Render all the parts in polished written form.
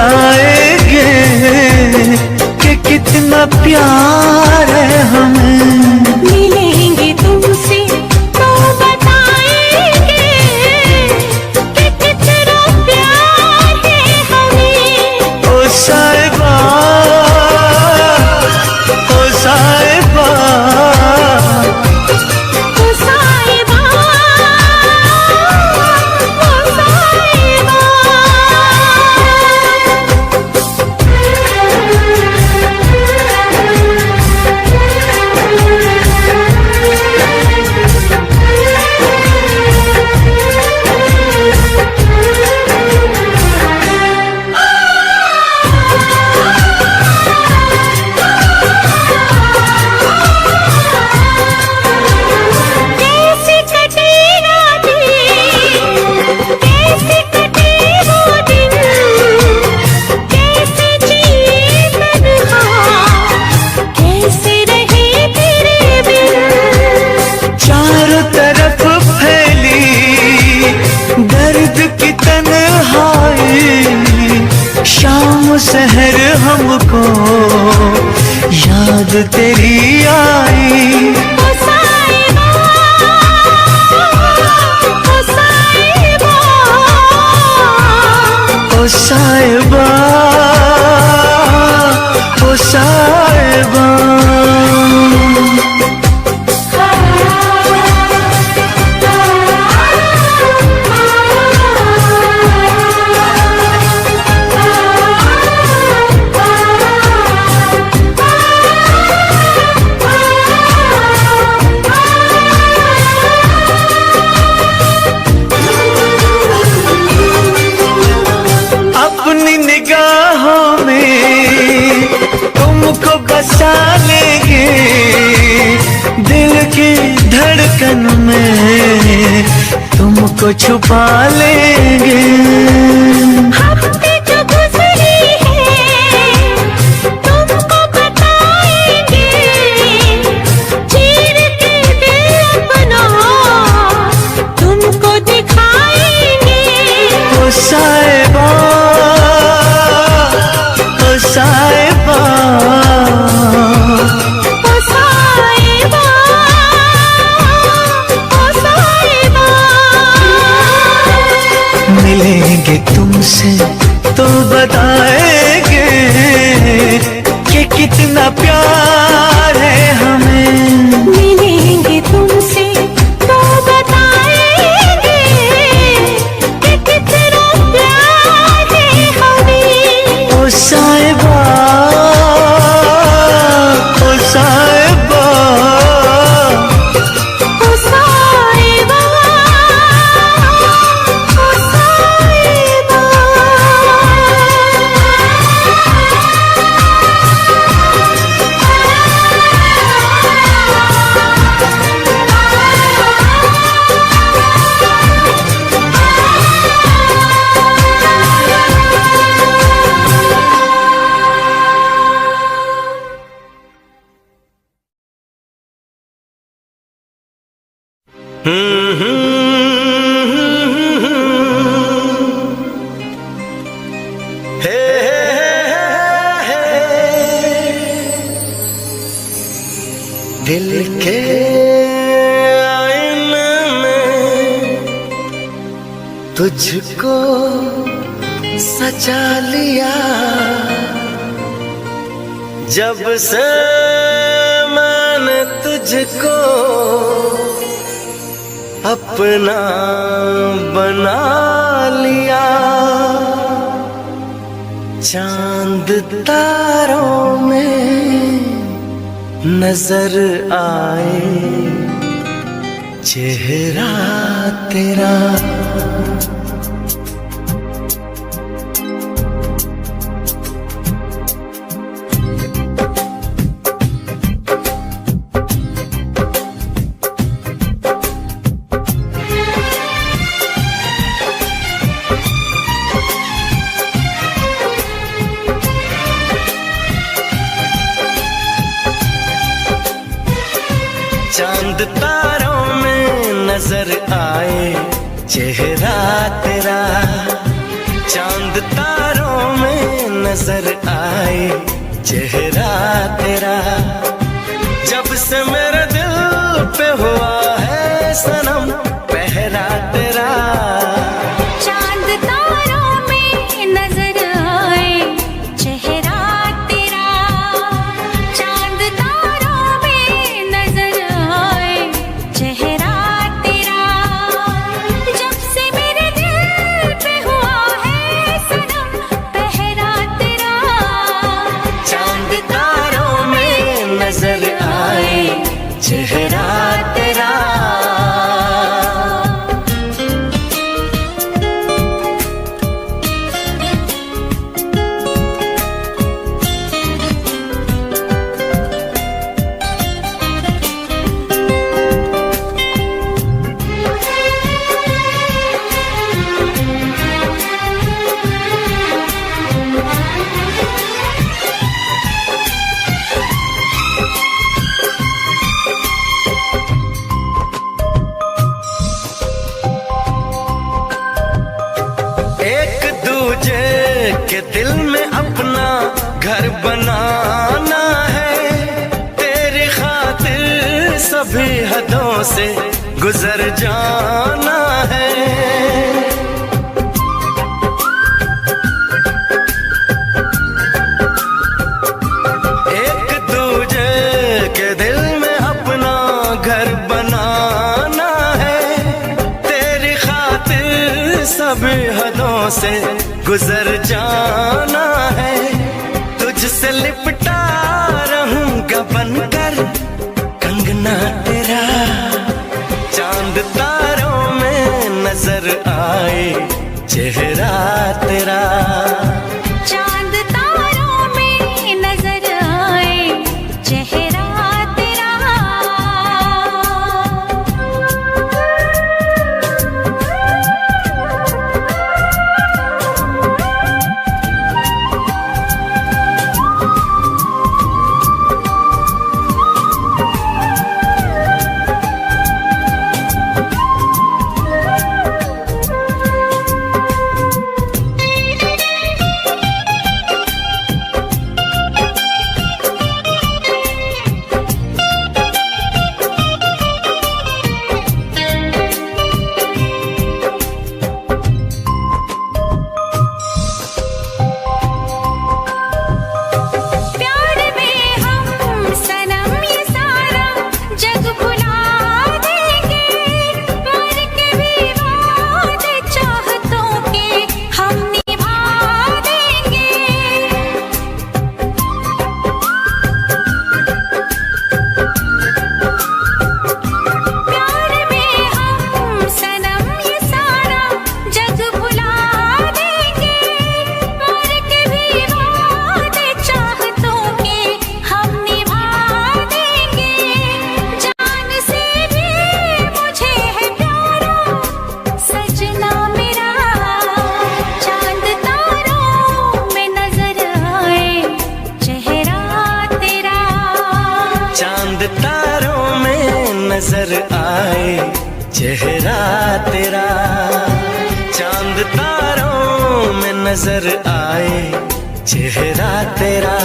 बताएंगे कि कितना प्यार है हमें। मिलेंगे तुमसे तो बताएंगे कि कितना प्यार है हमें। ओ साहिबा, ओ साहिबा, ओ साहिबा, ओ साहिबा। कैसे कटे रातें, कैसे कटे वो दिन, कैसे जिए तन्हा, कैसे रहे तेरे बिन। चारों तरफ फैली दर्द की तन्हाई, शाम सहर हमको याद तेरी आई। ओ साहिबा, ओ साहिबा, ओ साहिबा, ओ साहिबा। अपनी निगाहों में तुमको बसा लेंगे, दिल की धड़कन में तुमको छुपा लेंगे। हफ्ते जो गुजरी है तुमको बताएंगे, चीर के दिल अपना तुमको दिखाएंगे। ओ साहिबा, ओ साहिबा, ओ साहिबा, ओ साहिबा। मिलेंगे तुमसे तो बताएंगे कि कितना प्यार है हमें। मिलेंगे तुमसे तो बताएंगे कि कितना प्यार है हमें। ओ साहिबा, ओ साहिबा, ओ साहिबा, ओ साहिबा। दिल के आईने में तुझको सजा लिया, जब से मैंने तुझको अपना बना लिया। चांद तारों में नजर आए चेहरा तेरा, चांद तारों में नजर आए चेहरा तेरा, चांद तारों में नजर आए चेहरा तेरा। जब से मेरे दिल पे हुआ है सनम पहरा तेरा। चांद तारों में नजर आए चेहरा तेरा। चांद तारों में नजर आए चेहरा तेरा। जब से मेरे दिल पे हुआ है सनम पहरा तेरा। चांद तारों में नजर आए चेहरा तेरा। एक दूजे के दिल में अपना घर बनाना है। तेरी खातिर सभी हदों से गुजर जाना है। एक दूजे के दिल में अपना घर बनाना है। तेरी खातिर सभी हदों से गुजर जाना है। तुझसे लिपटा रहूंगा बनकर कंगना तेरा। चांद तारों में नजर आए चेहरा तेरा। चांद तारों में नजर आए चेहरा तेरा। प्यार में हम सनम ये सारा जग भुला देंगे। मर के भी वादे चाहतों के हम निभा देंगे। प्यार में हम सनम ये सारा जग भुला देंगे। मर के भी वादे चाहतों के हम निभा देंगे। जान से भी मुझे है प्यारा सजना मेरा। चांद तारों में नजर आए चेहरा तेरा। चांद तारों में नजर आए चेहरा तेरा। चांद तारों में नजर आए चेहरा तेरा।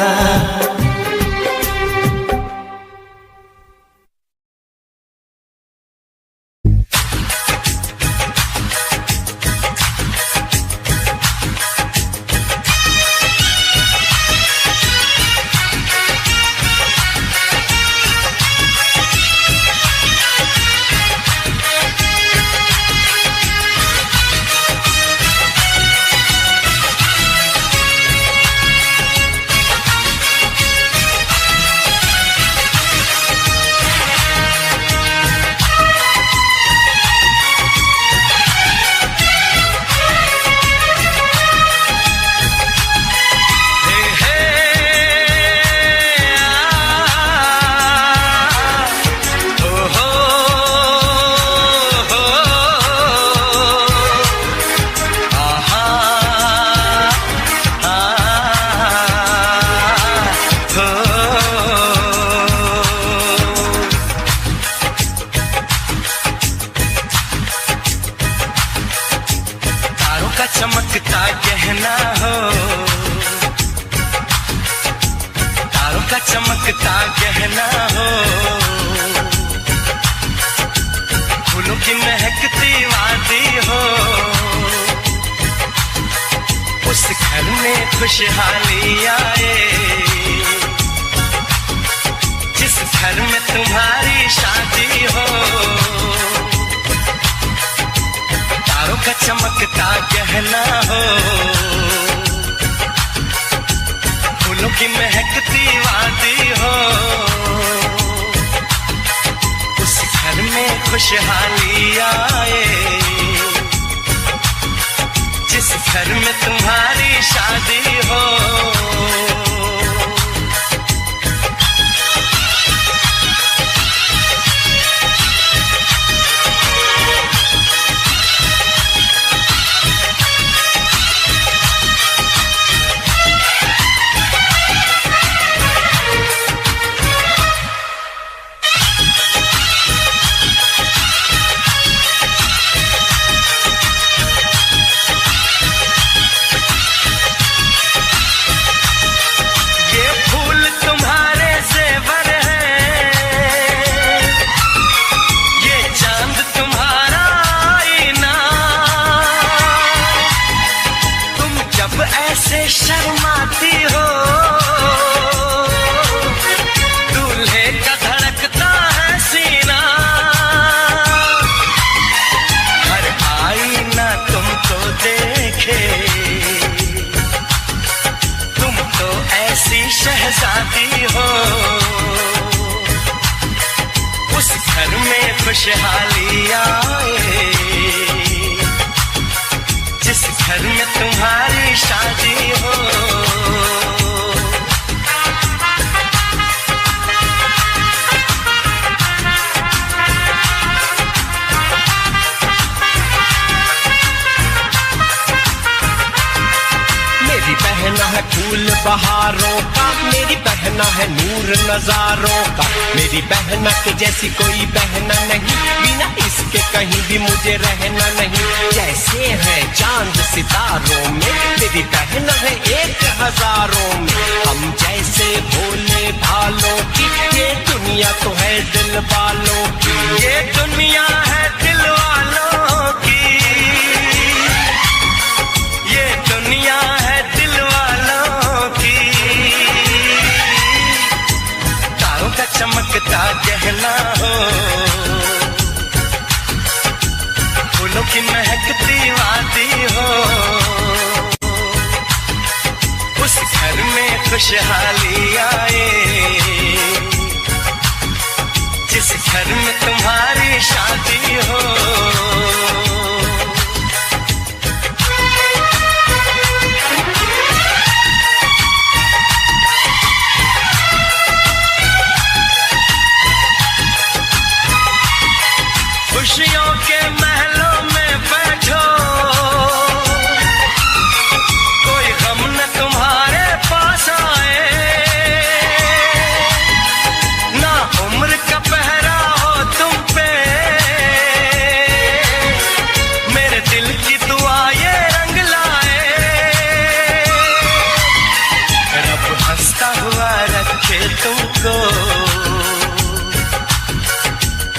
का चमकता गहना हो, फूलों की महकती वादी हो, उस घर में खुशहाली आए जिस घर में तुम्हारी शादी हो। तारों का चमकता गहना हो, फूलों की महकती वादी हो, उस घर में खुशहाली आए जिस घर में तुम्हारी शादी हो। शर्माती हो, दूल्हे का धड़कता है सीना, हर आईना तुमको देखे, तुम तो ऐसी शहजादी हो। उस घर में खुशहाली आए जिस घर में तुम्हारी शादी हो। मेरी बहना है फूल बहारों का, मेरी बहना है नूर नजारों का, मेरी बहना के जैसी कोई बहना नहीं, बिना इसके कहीं भी मुझे रहना नहीं। जैसे है चांद सितारों में, मेरी बहना है 1000 में, हम जैसे भोले भालों की, ये दुनिया तो है दिल वालों की, ये दुनिया है दिल वालों की, ये दुनिया है दिल वालों की। तारों का चमकता गहना हो, फूलों की महकती वादी हो, उस घर में खुशहाली आए जिस घर में तुम्हारी शादी हो। खुशियों के महलों में बैठो, कोई गम न तुम्हारे पास आए, ना उम्र का पहरा हो तुम पे, मेरे दिल की दुआ ये रंग लाए, रब हंसता हुआ रखे तुमको,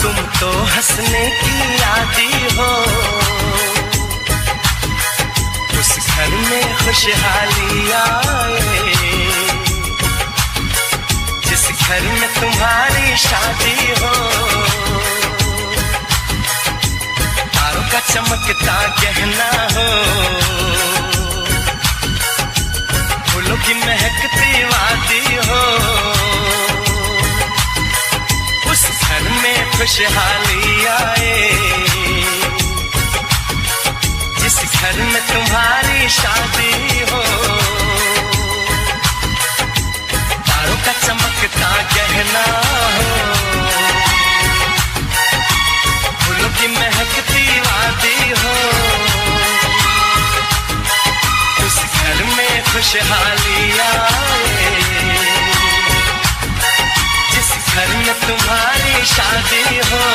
तुम तो हंसने की आदी हो। उस घर में खुशहाली आए जिस घर में तुम्हारी शादी हो। तारों का चमकता गहना हो, फूलों की महकती वादी हो, उस घर में खुशहाली आए जिस घर में तुम्हारी शादी हो। तारों का चमकता गहना हो, फूलों की महकती वादी हो, उस घर में खुशहाली आए जिस घर में तुम्हारी शादी हो।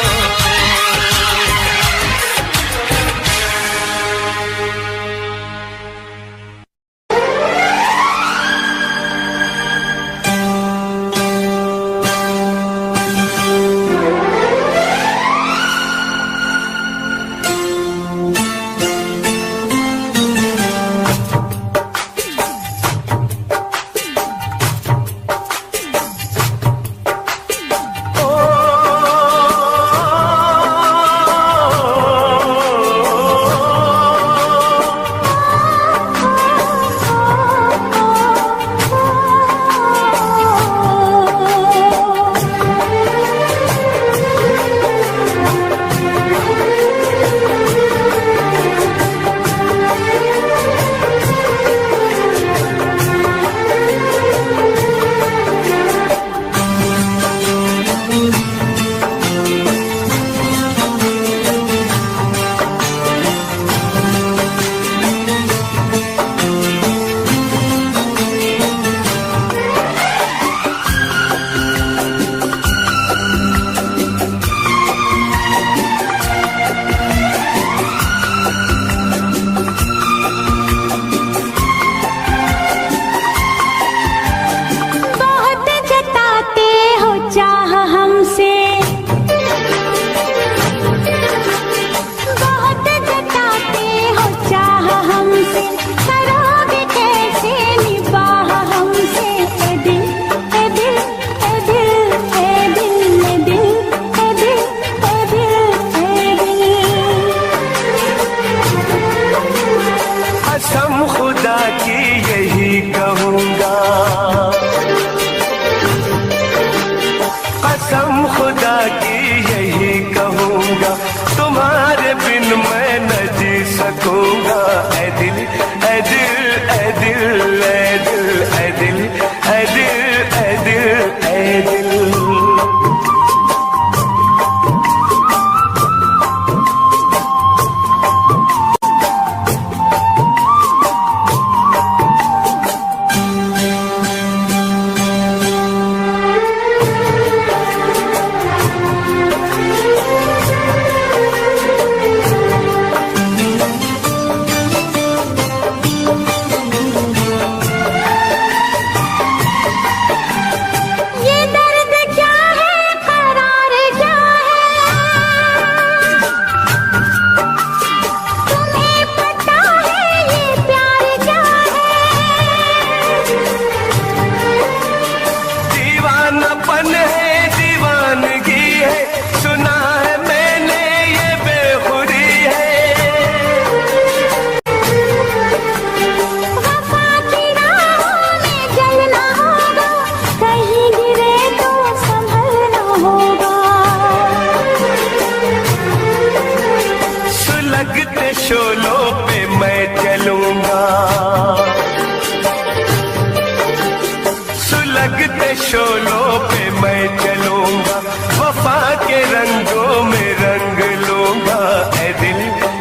अपने शोलों पे मैं चलूंगा, वफा के रंगों में रंग लूंगा। ऐ दिल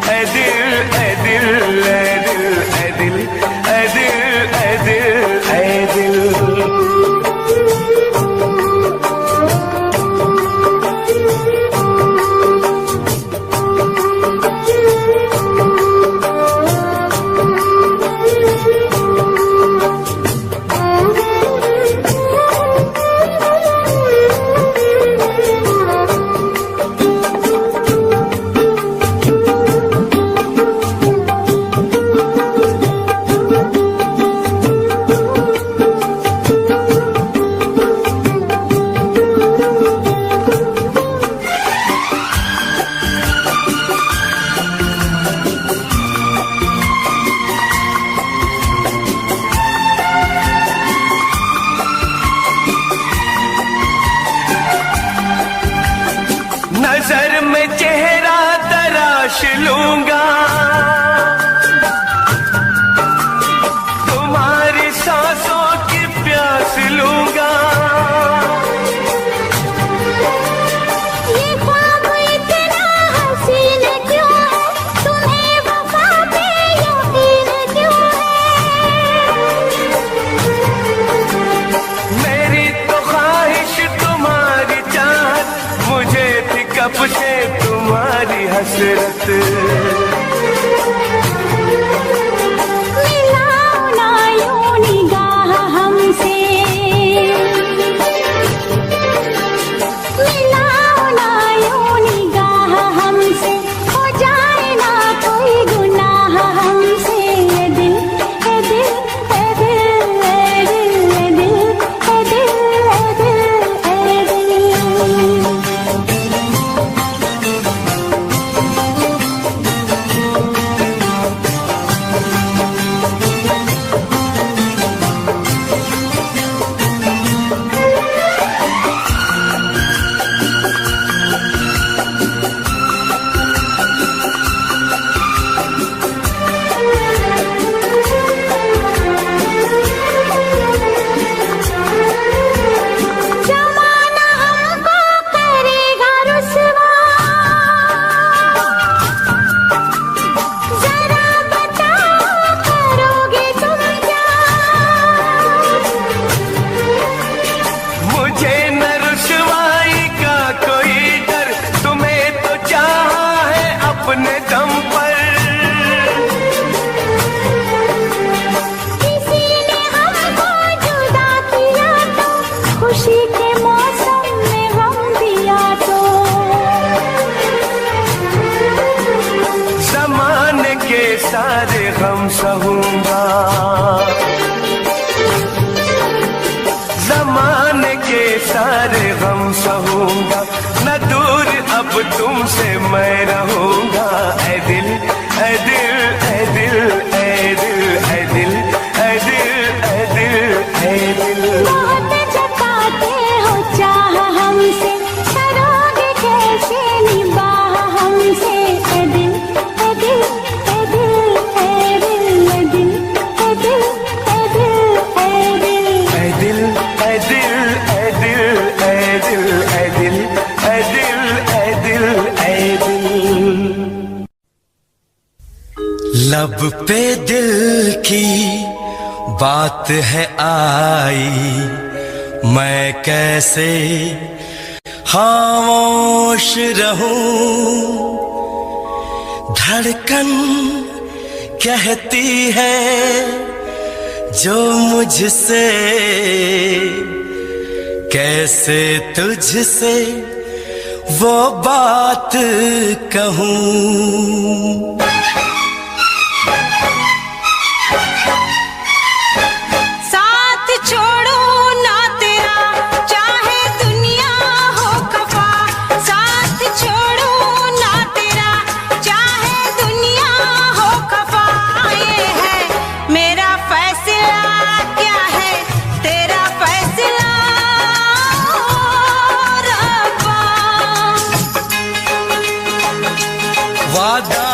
ऐ दिल ऐ दिल ऐ दिल ऐ दिल ऐ दिल ऐ दिल ऐ दिल। नजर में चेहरा तराश लूंगा, तुम्हारी सांसों की प्यास लूंगा। ये ख्वाब इतना हसीन क्यों है, तुम्हें वफा पे यकीन क्यों है। मेरी तो ख्वाहिश तुम्हारी चाहत, मुझे थी कब से तुम्हारी हसरत। मिलाओ ना यूं निगाह हमसे, मिलाओ ना यूं निगाह हमसे, हो जाए ना कोई गुनाह हमसे। ये दिल है दिल है दिल है दिल है दिल है दिल है दिल है दिल। जमाना हमको करेगा रुसवा, जरा बताओ करोगे तुम क्या। मुझे न रुसवाई का कोई डर, तुम्हें तो चाहा है अपने दम पर। किसी ने हमको जुदा किया तो, खुशी के मौसम में गम दिया तो। ज़माने के सारे गम सहूंगा, ज़माने के सारे गम सहूंगा। न दूर अब तुमसे मैं रहूंगा। ऐ दिल ऐ दिल ऐ दिल ऐ दिल ऐ दिल ऐ दिल ऐ दिल ऐ दिल। बहुत जताते हो चाह हमसे, करोगे कैसे निभाह हमसे। ऐ दिल ऐ दिल ऐ दिल ऐ दिल ऐ दिल ऐ दिल ऐ दिल ऐ दिल। ऐ दिल ऐ दिल ऐ दिल ऐ दिल ऐ दिल ऐ दिल ऐ दिल ऐ दिल। लब पे दिल की बात है आई, मैं कैसे खामोश रहूं। धड़कन कहती है जो मुझसे, कैसे तुझसे वो बात कहूं। साथ छोड़ो ना तेरा, चाहे दुनिया हो खफा। साथ छोड़ो ना तेरा, चाहे दुनिया हो खफा। ये है मेरा फैसला, क्या है तेरा फैसला रब्बा। वादा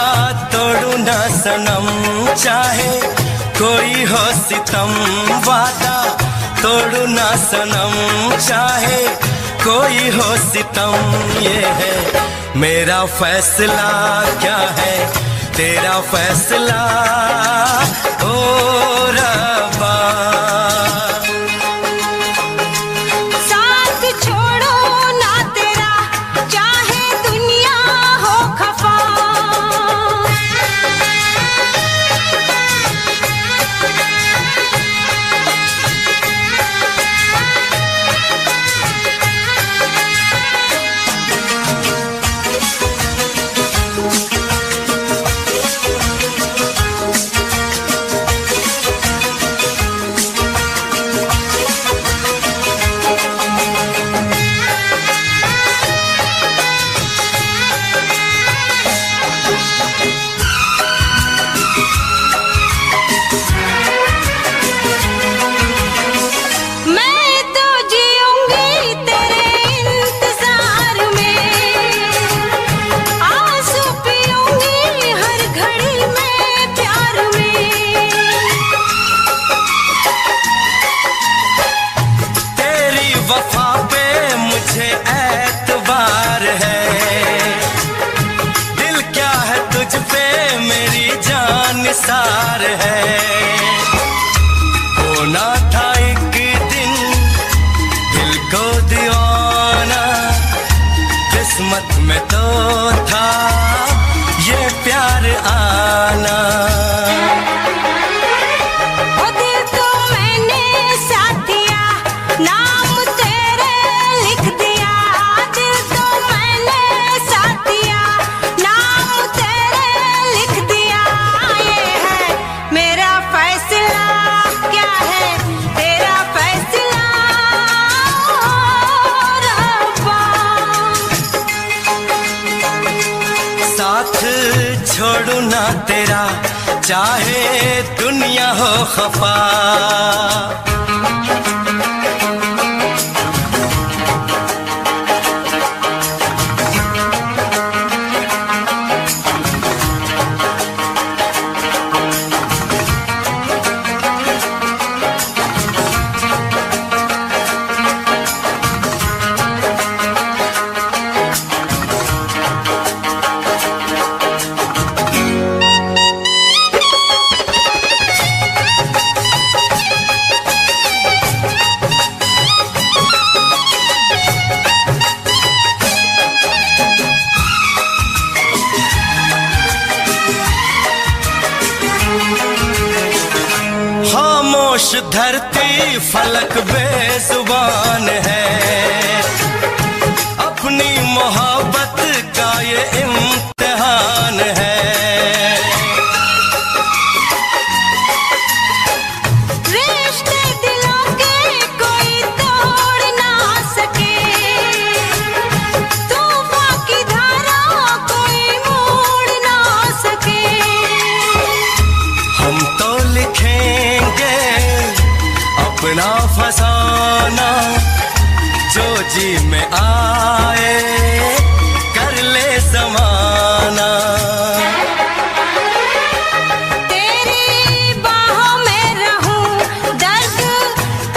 तोड़ू ना सनम, चाहे कोई हो सितम। वादा तोड़ू ना सनम, चाहे कोई हो सितम। ये है मेरा फैसला, क्या है तेरा फैसला ओ रब्बा। साथ छोड़ो ना तेरा, चाहे दुनिया हो खफा। सार है होना था एक दिन दिल को दीवाना, किस्मत में तो था ये प्यार आना। ओ दिल तो मैंने साथ दिया, नाम तेरे लिख दिया। दिल तो मैंने साथ दिया, नाम तेरे लिख दिया। ये है मेरा फैसला, क्या है तेरा फैसला रब्बा। साथ छोड़ू ना तेरा, चाहे दुनिया हो खफा। खामोश धरती फलक बेजुबान है, अपनी मोहब्बत का ये इम्तिहान है। रिश्ते दिलों के कोई तोड़ ना सके, तूफान की धारा कोई मोड़ ना सके। हम तो लिखेंगे अपना फसाना, जो जी में आए कर ले ज़माना। तेरी बाहों में रहूं, दर्द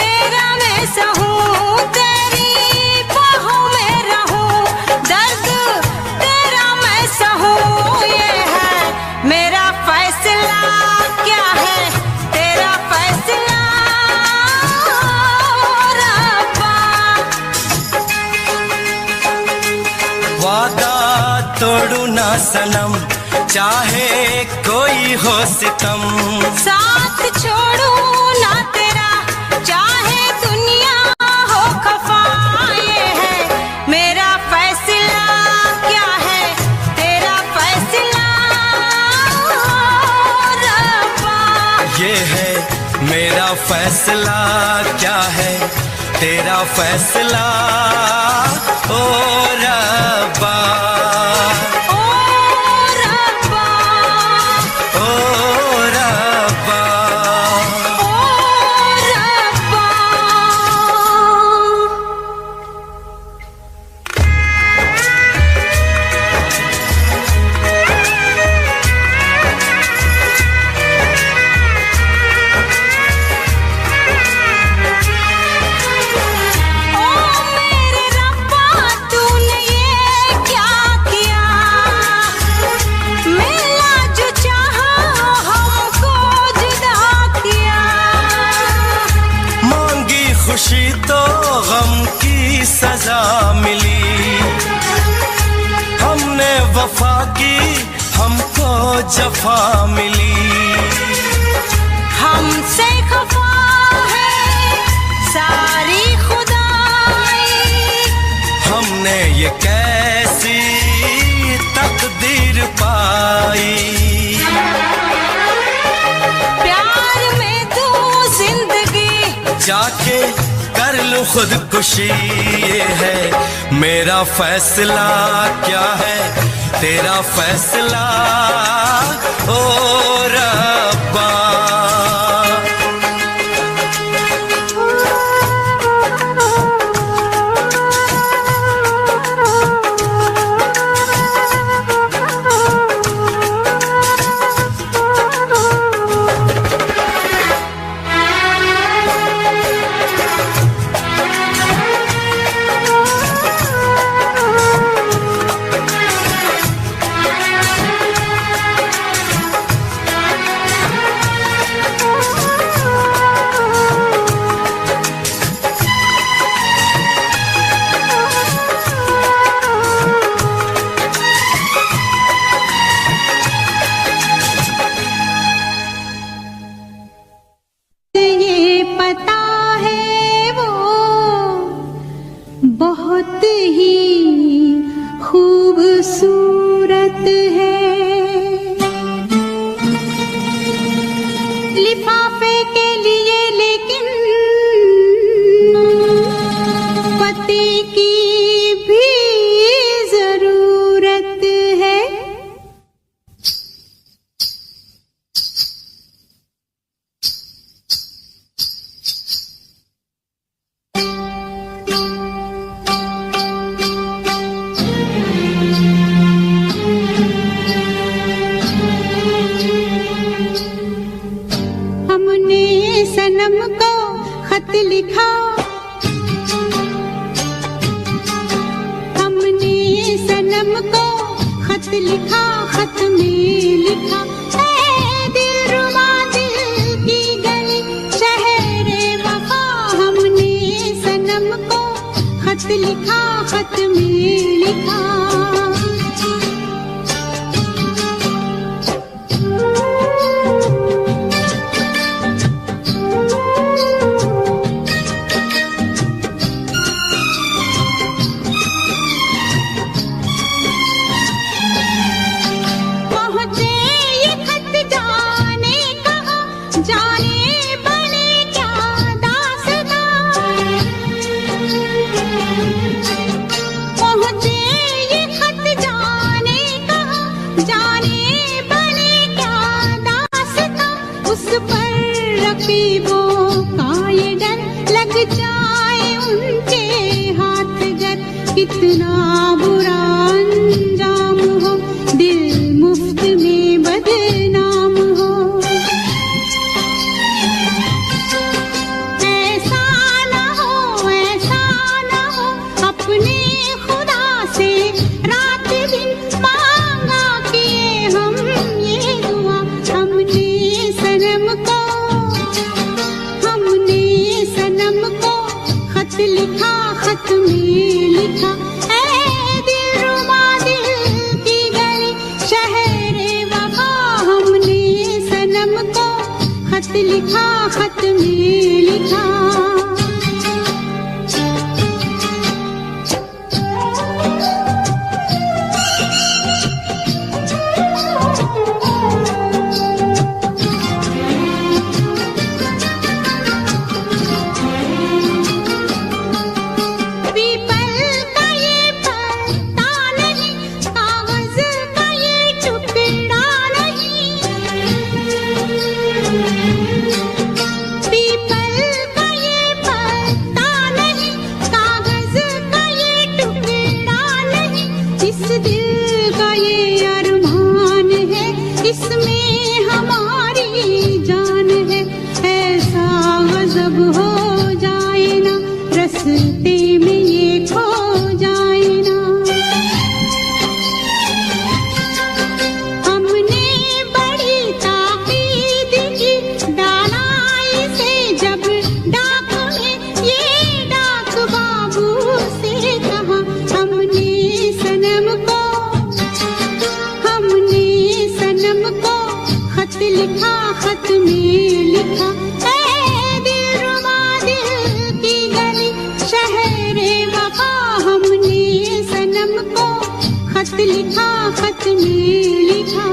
तेरा मैं सहूं। तेरी बाहों में रहूं, दर्द तेरा मैं सहूं। ये है मेरा फैसला, क्या है तेरा फैसला रब्बा। वादा तोड़ू ना सनम, चाहे कोई हो सितम। साथ छोड़ू ना तेरा, चाहे दुनिया हो खफा। ये है मेरा फैसला, क्या है तेरा फैसला रब्बा। ये है मेरा फैसला, क्या है तेरा फैसला ओ रब्बा। ओ रब्बा, ओ रब्बा, ओ रब्बा। खुशी तो गम की सजा मिली, हमने वफा की हमको जफा मिली। हमसे खफा है सारी खुदाई, हमने ये कैसी तकदीर पाई। प्यार में तू जिंदगी जाके कर लूं खुदकुशी, ये है मेरा फैसला। क्या है तेरा फैसला ओ रब्बा। बहुत ही खूबसूरत है, लिफाफे के लिए लेकिन पति की भी जरूरत है। सनम को खत लिखा, हमने सनम को खत लिखा, खत में लिखा ऐ दिलरुबा दिल की गली शहरे वफा। हमने सनम को खत लिखा, खत में लिखा। कितना बुरा अंजाम हो, दिल मुफ्त में बदनाम हो। ऐसा न हो, ऐसा न हो, अपने खुदा से रात दिन मांगा किए हम ये दुआ। हमने सनम को खत लिखा, खत में लिखा ऐ दिलरुबा दिल की गली शहरे वफा। हमने सनम को खत लिखा, खत में लिखा। पीपल का ये शहरे वफा हमने सनम को खत लिखा, खत में लिखा।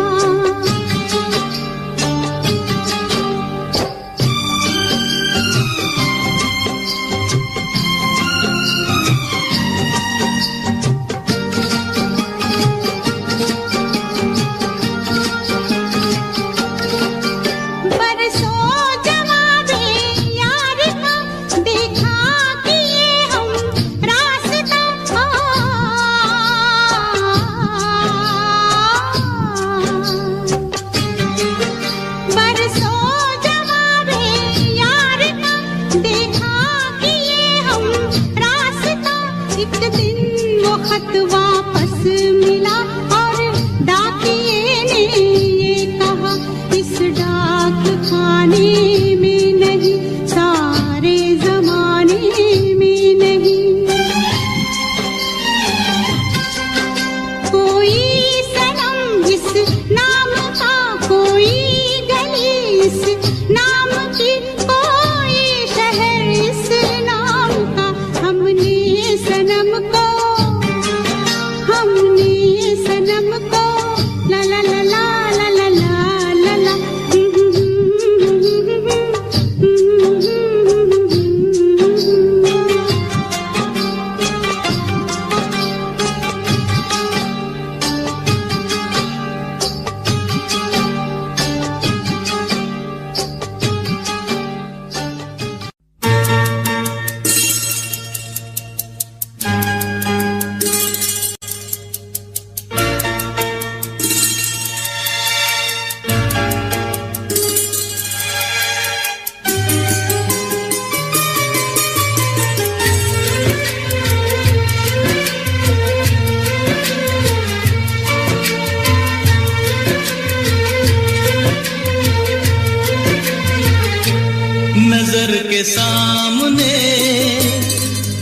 नजर के सामने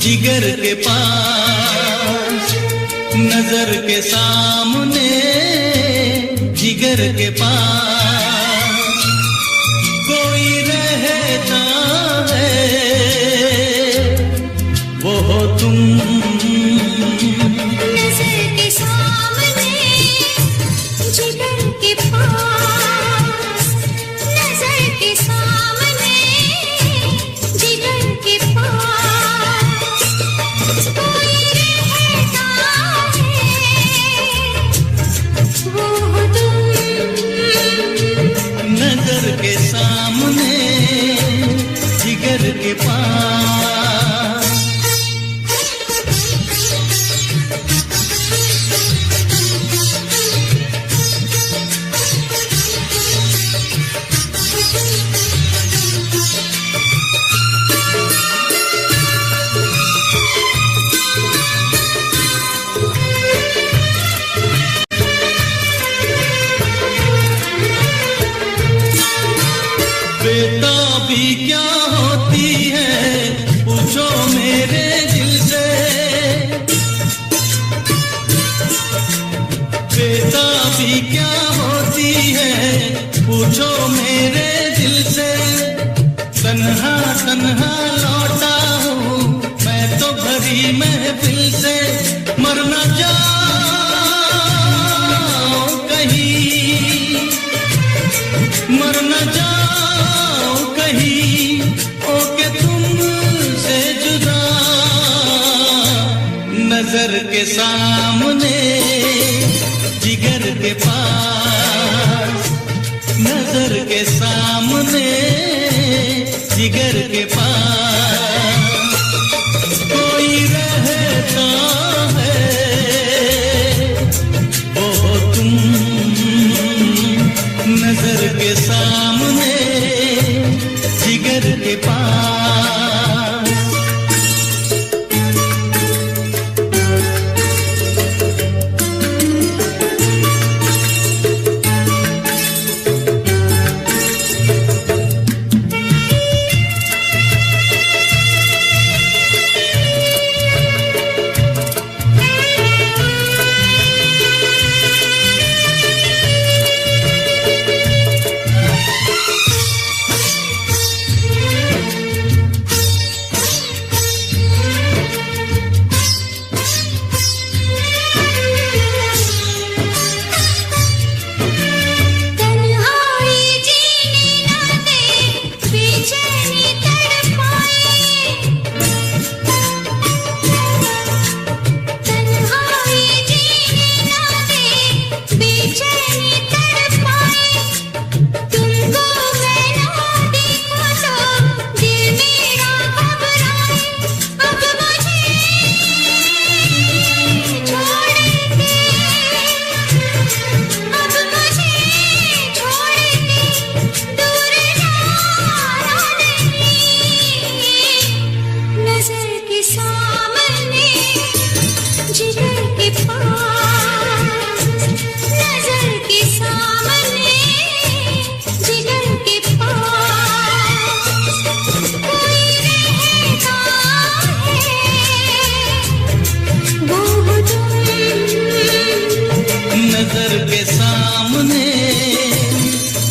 जिगर के पास, नजर के सामने जिगर के पास कोई रहता है, वो हो तुम। नजर के सामने जिगर के पास, नजर के सामने जिगर के पास कोई रहता है, वो हो तुम। नजर के सामने जिगर के पास बेताबी क्या होती है पूछो मेरे दिल से, बेताबी क्या होती है पूछो मेरे दिल से। तन्हा तन्हा लौटा हूँ मैं तो भरी महफिल से, मर न जाओ कहीं, मर न जाओ कहीं ओके तुमसे जुदा। नजर के सामने जिगर के पास, नजर के सामने जिगर के पास कोई रहता है, वो हो तुम। नजर के सामने जिगर के पास के सामने जिगर के पास, नजर के सामने जिगर के पास कोई रहता है, वो तुम। नजर के सामने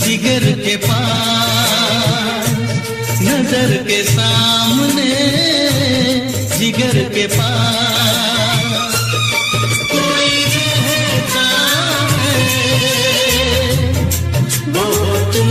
जिगर के पास, नजर के सामने जिगर के पास कोई रहता है, वो तुम।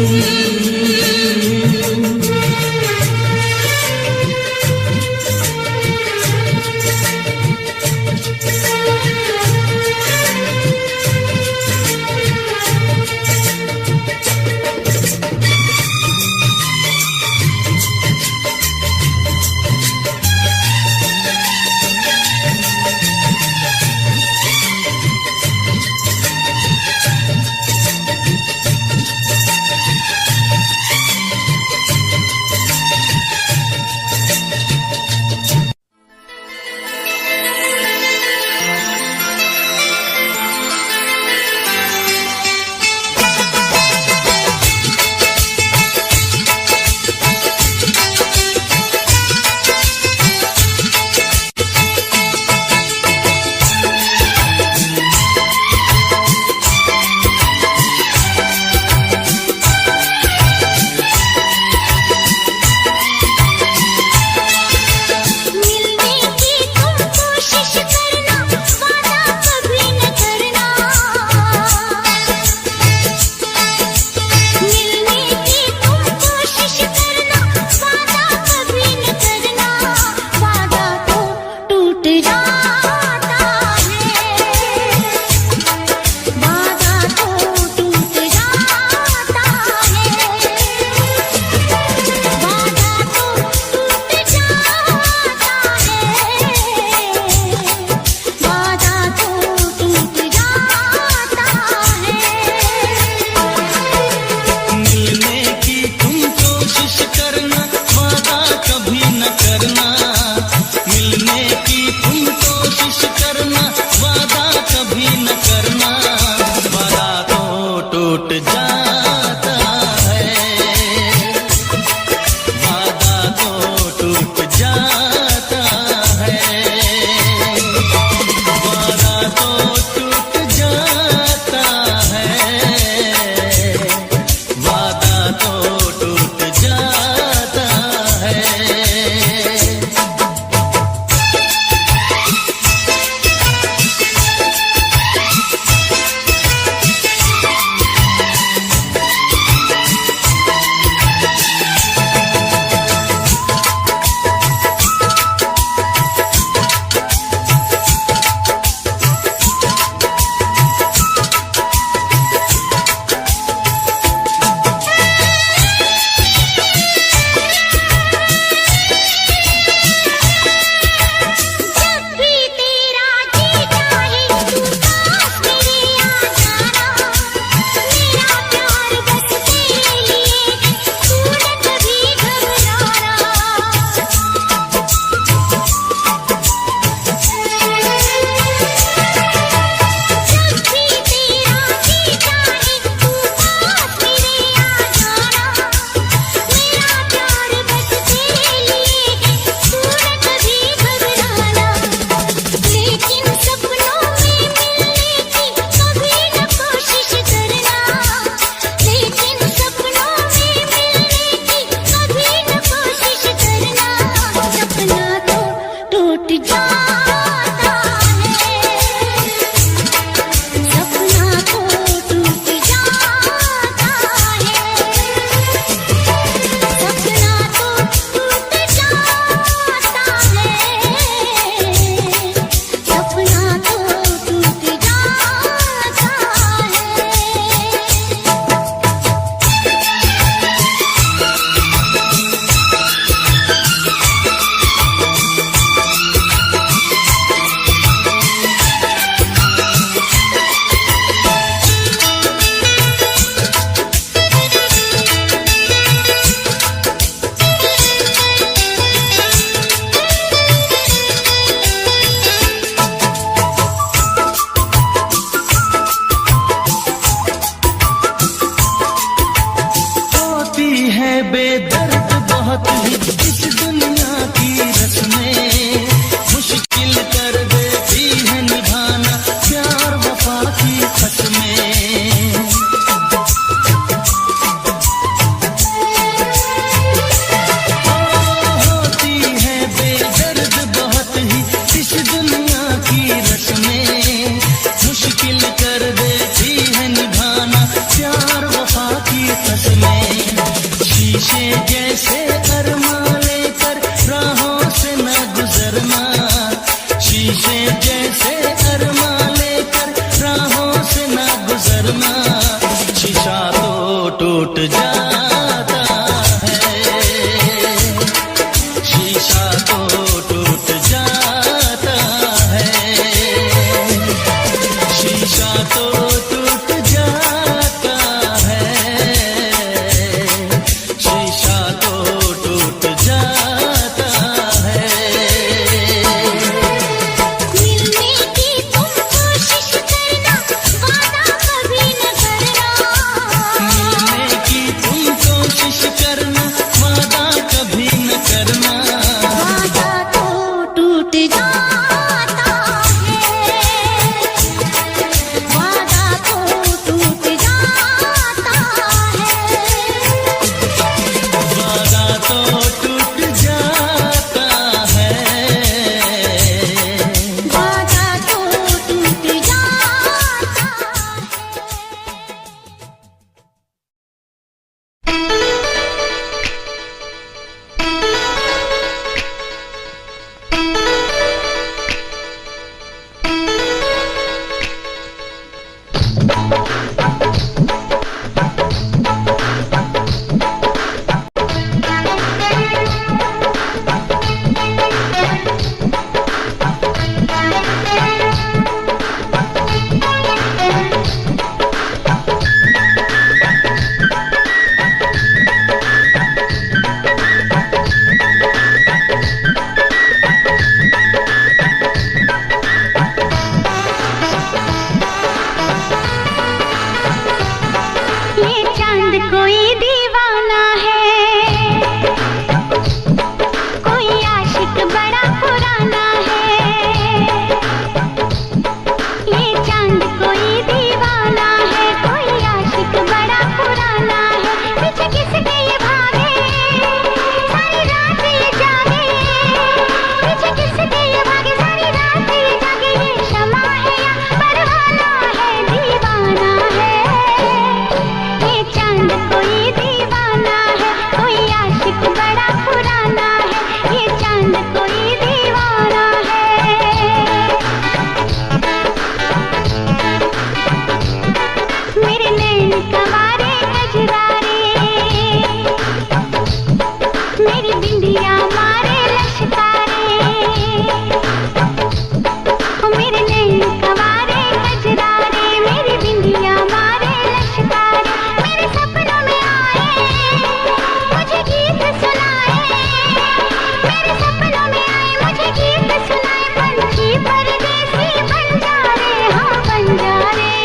जैसे अरमा लेकर राहों से ना गुजरना, शीशा तो टूट जाता है, शीशा तो टूट जाता है, शीशा तो टूट जाता है, शीशा तो टूट जाता है। मिलने की तुम कोशिश करना, वादा कभी न करना, मिलने की तुम कोशिश करना, वादा कभी न करना, वादा तो टूट जाता है, वादा तो टूट जाता है, वादा तो टूट जाता है, वादा तो टूट जाता है। ये चांद कोई दीवाना है, कोई आशिक बड़ा पुराना है, ये चांद कोई दीवाना है, कोई आशिक बड़ा पुराना है, पीछे किसके ये भागे, सारी रात ये जागे, पीछे किसके ये भागे, सारी रात ये जागे, ये शमा है या परवाना है, दीवाना है, ये चांद कोई दीवाना है, कोई आशिक बड़ा पुराना है, ये चांद कोई दीवाना है। मेरे नैन कंवारे कजरारे, मेरी बिंदिया मारे लश्कारे, ओ मेरे नैन कंवारे कजरारे, मेरी बिंदिया मारे लश्कारे, मेरे सपनों में आए, मुझे गीत सुनाए, मेरे सपनों में आए, मुझे गीत सुनाए, पंछी परदेसी बन जा रे, हाँ बन जा रे।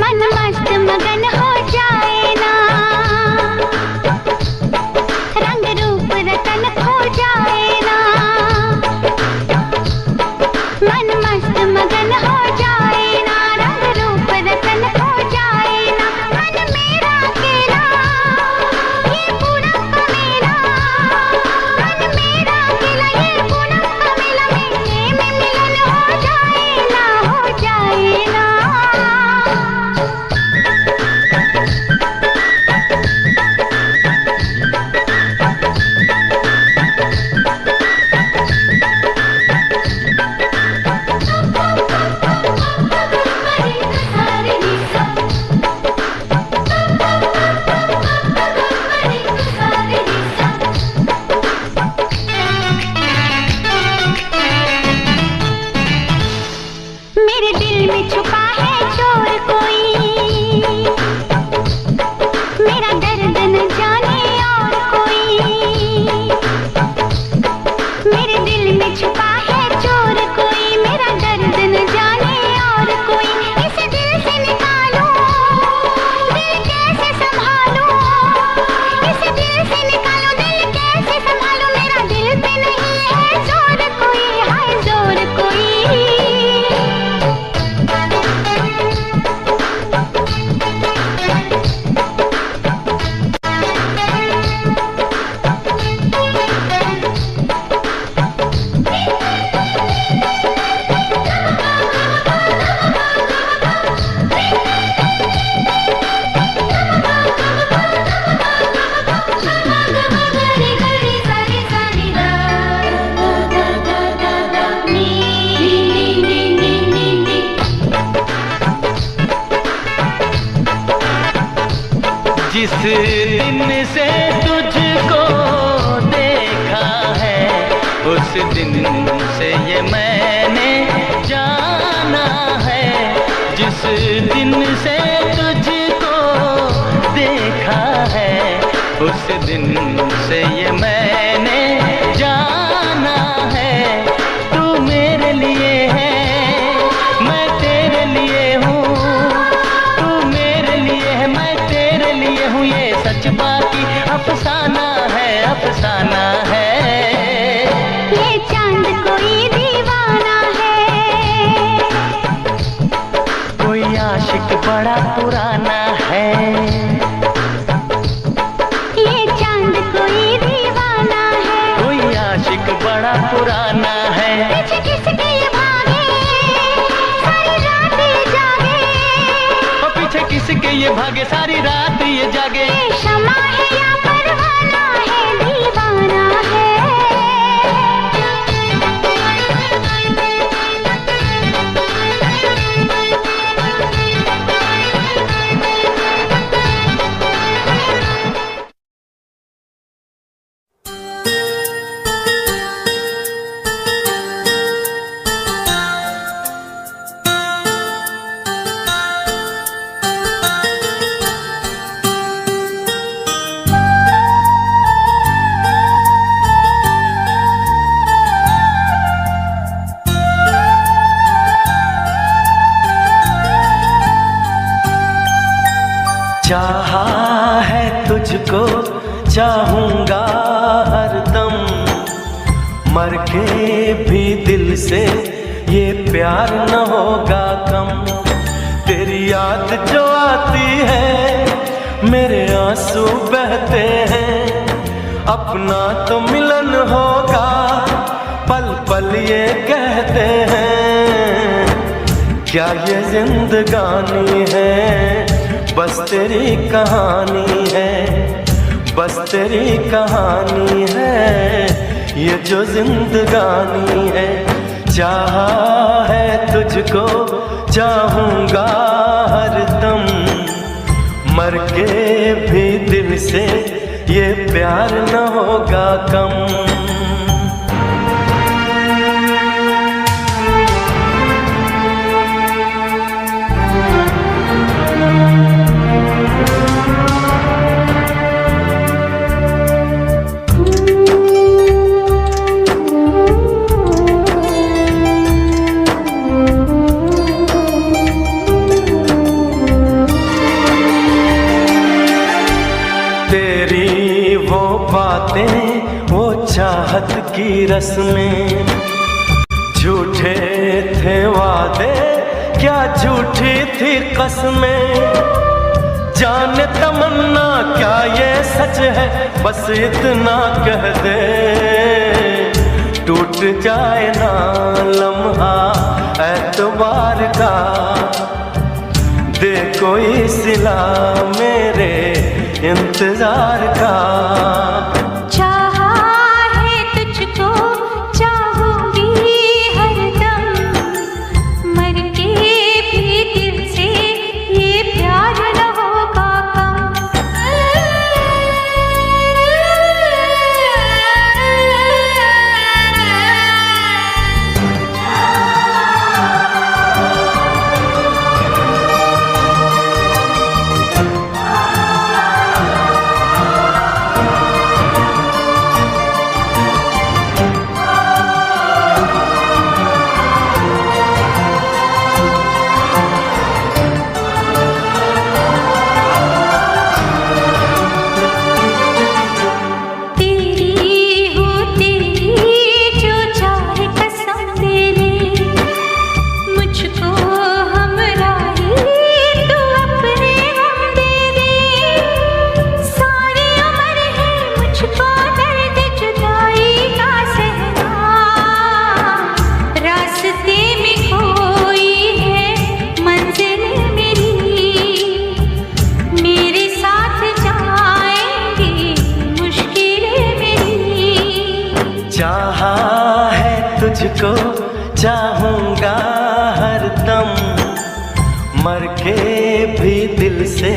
मन मस्त मगन हो जाए ना, रंग रूप रतन खो जाए ना, मन मस्त मगन हो जाए ना, रंग रूप रतन खो जाए ना, मन मेरा अकेला ये पूनम का मेला, मन मेरा अकेला ये पूनम का मेला, मेले में मिलन हो जाए ना, हो जाए ना। मेरे दिल में छुपा है चोर कोई, मेरा दर्द न जाने और कोई, मेरे दिल में छुपा है चोर कोई, मेरा दर्द न जाने और कोई, इसे दिल से निकालो, दिल कैसे संभालो, इसे दिल से निकालो, दिल कैसे संभालो, मेरा दिल पे नहीं है जोर कोई, हाय जोर कोई। जिस दिन से तुझको देखा है उस दिन से ये मैंने जाना है। जिस दिन से तुझको देखा है उस दिन से ये मैंने जाना है। तू मेरे लिए है मैं तेरे लिए हूँ, तू मेरे लिए है मैं तेरे लिए हूँ, ये सच बाकी अफसाना है, अफसाना है। ये चांद कोई दीवाना है, कोई आशिक बड़ा पुराना है। ये चांद कोई दीवाना है, कोई आशिक बड़ा पुराना है। पीछे किसके ये भागे सारी रात ये जागे, और पीछे किसके ये भागे सारी रात ये जागे। ये शमा है या परवाना है, दीवाना है। चाहा है तुझको चाहूंगा हरदम, मर के भी दिल से ये प्यार न होगा कम। तेरी याद जो आती है मेरे आंसू बहते हैं, अपना तो मिलन होगा पल पल ये कहते हैं। क्या ये जिंदगानी है बस तेरी कहानी है, बस तेरी कहानी है ये जो जिंदगानी है। चाहा है तुझको चाहूंगा हरदम, मर के भी दिल से ये प्यार न होगा कम। तेरी वो बातें वो चाहत की रस्में, झूठे थे वादे क्या झूठी थी कसमें। जाने तमन्ना क्या ये सच है बस इतना कह दे, टूट जाए ना लम्हा एतबार का, दे कोई सिला मेरे इंतजार का। चाहा है तुझको चाहूंगी हरदम, मर के भी दिल से ये प्यार न होगा तुझको चाहूंगा हरदम, मर के भी दिल से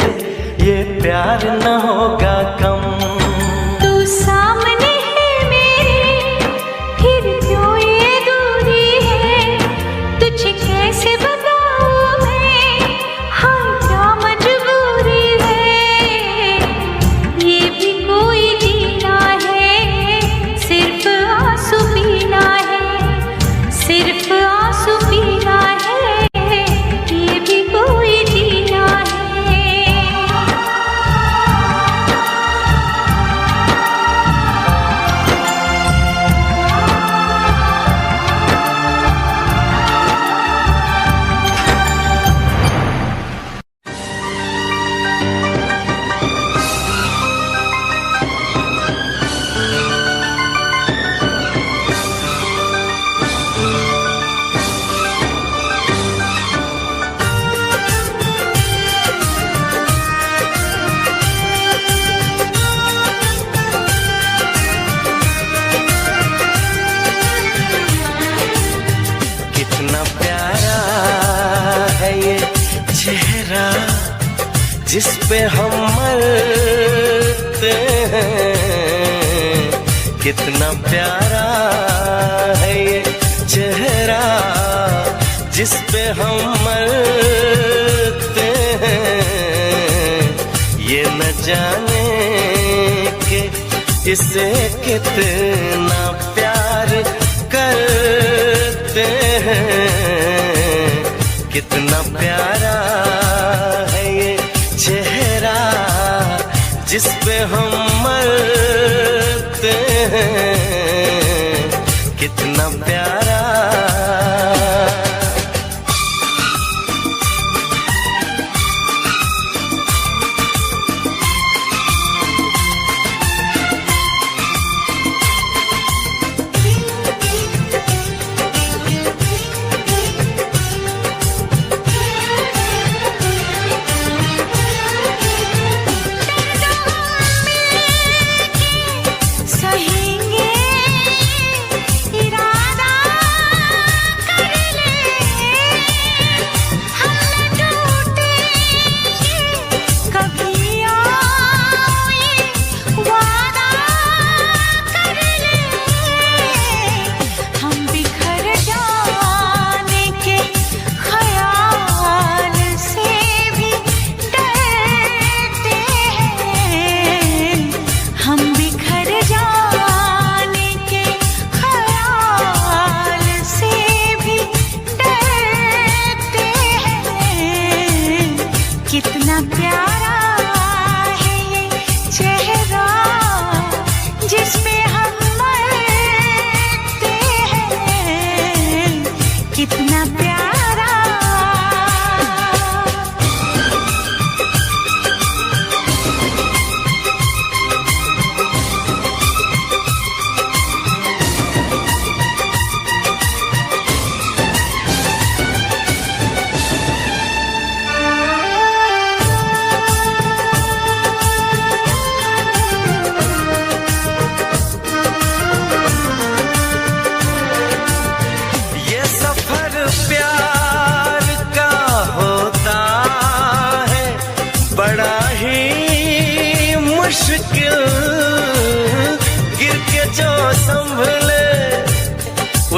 ये प्यार न होगा कम। तू सामने है मेरे, फिर क्यों ये दूरी है? तुझे कैसे बताऊं मैं, हाँ क्या मजबूरी है? ये भी कोई जीना है, सिर्फ आंसू पीना है, सिर्फ आंसू पीना है, ये भी कोई जीना है। कितना प्यारा है ये चेहरा जिस पे हम मरते हैं। कितना प्यारा है ये चेहरा जिस पे हम मरते हैं। ये न जाने कि इसे कितना प्यार करते हैं। कितना प्यारा है ये चेहरा जिस पे हम मरते हैं। कितना प्यारा। सहेंगे इरादा कर ले, हम न टूटेंगे कभी आओ ये वादा कर ले। हम बिखर जाने के ख्याल से भी डरते हैं। हम बिखर जाने के ख्याल से भी डरते हैं। कितना प्यारा है ये चेहरा जिस पे हम मरते हैं। कितना प्यारा। ये सफर प्यार का होता है बड़ा ही मुश्किल। गिर के जो संभले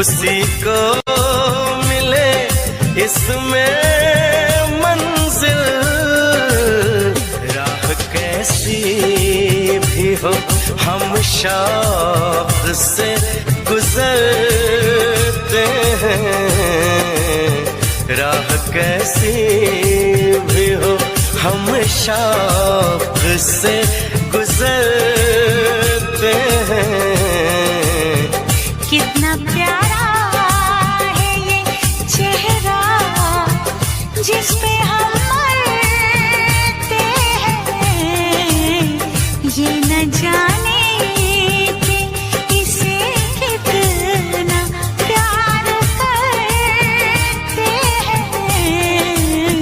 उसी को मिले इसमें मंजिल। राह कैसी भी हो हम शौक से गुजरते हैं। राह कैसी भी हो हम शौक से गुजरते हैं। कितना प्यारा है ये चेहरा जिस पे हम मरते हैं। ये न जाने कि इसे कितना प्यार करते हैं।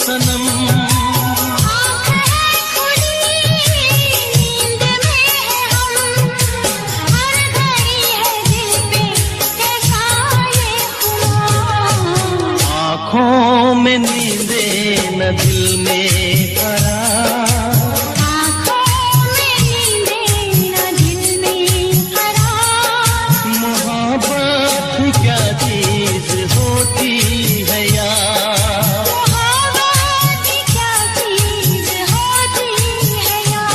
सनम। आँख है खुली नींद में है हम, हर घड़ी है दिल पे कैसा ये खुमार। आँखों में नींदे न दिल में करार, आँखों में नींदें न दिल में करार। मोहब्बत क्या चीज होती है यार। मोहब्बत क्या चीज होती है यार।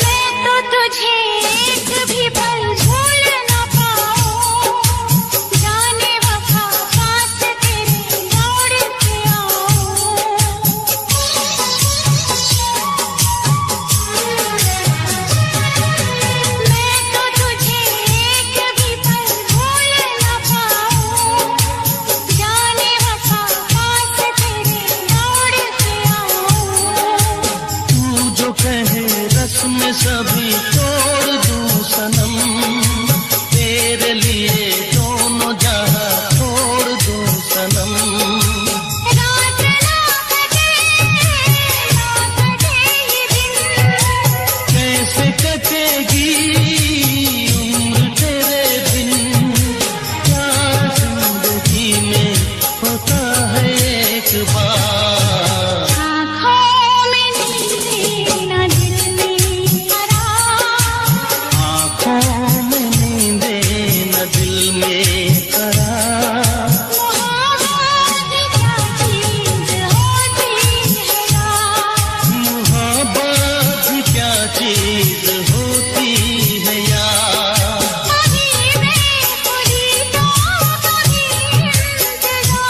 मैं तो तुझे एक भी पल भूल न पाऊं, जाने वफा पास तेरे दौड़ के आऊं। मैं तो तुझे एक भी पल भूल न पाऊं, जाने वफा पास तेरे दौड़ के आऊं। तू जो कहे रस्म सभी तोड़ दूं सनम, तेरे लिए दोनों जहां छोड़ दूं सनम। रात ना कटे ये दिन, कैसे कटेगी उम्र तेरे बिन, क्या जिंदगी में होता है एक बार। आँखों में नींदें न दिल में करार। आँखों में नींदे न दिल में करार। मोहब्बत क्या चीज होती है यार। मोहब्बत क्या चीज होती है यार। कभी बेखुदी तो कभी इंतजार।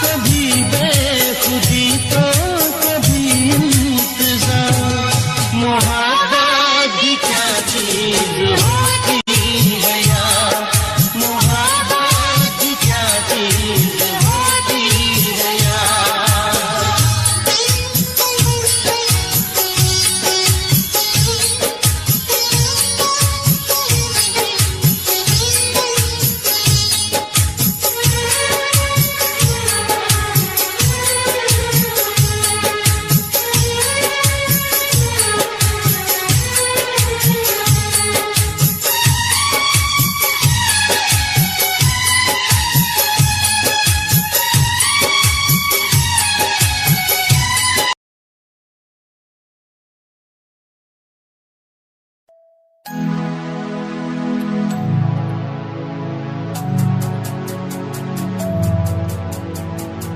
कभी बेखुदी तो कभी इंतजार। मोहब्बत भी क्या चीज होती है यार। मोहब्बत भी क्या चीज होती है यार।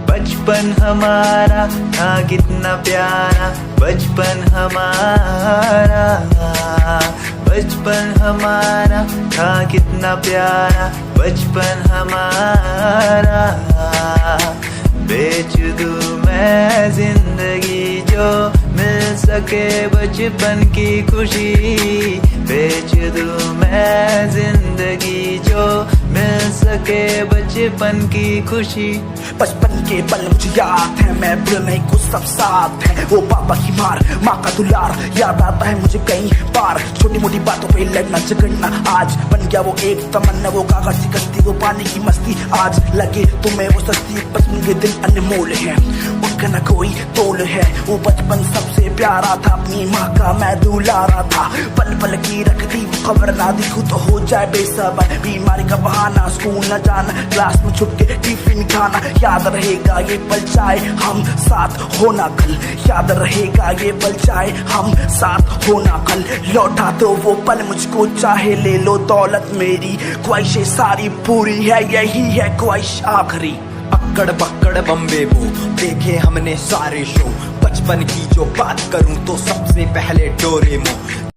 बचपन हमारा था कितना प्यारा, बचपन हमारा, बचपन हमारा था कितना प्यारा, बचपन हमारा। बेच दूं मैं जिंदगी जो मिल सके बचपन की खुशी, बेच दूं मैं जिंदगी जो मिल सके बचपन की खुशी। बचपन के पल मुझे याद है, मैं भूलने को सब साथ है। वो पापा की मार, माँ का दुलार याद आता है मुझे कई बार। छोटी मोटी बातों पे लड़ना झगड़ना आज बन गया वो एक तमन्ना। वो कागज की कश्ती, वो पानी की मस्ती, आज लगे तुम्हें वो सस्ती। बचपन के दिन अनमोल है, उनका न कोई तोल है। वो बचपन सबसे प्यारा था, अपनी माँ का मैं दुलारा था। पल पल की रखती खबर ना दिखूं तो हो जाए बेसबर। बीमारी का बहाना, स्कूल न जाना, क्लास में छुप के टिफिन खाना। याद रहेगा ये पल चाहे हम साथ होना कल, याद रहेगा ये पल चाहे हम साथ होना कल। लौटा तो वो पल मुझको चाहे ले लो दौलत मेरी, ख्वाहिशें सारी पूरी है यही है ख्वाहिश आखिरी। अक्कड़ बक्कड़ बम्बे वो देखे हमने सारे शो। बचपन की जो बात करूं तो सबसे पहले डोरेमोन।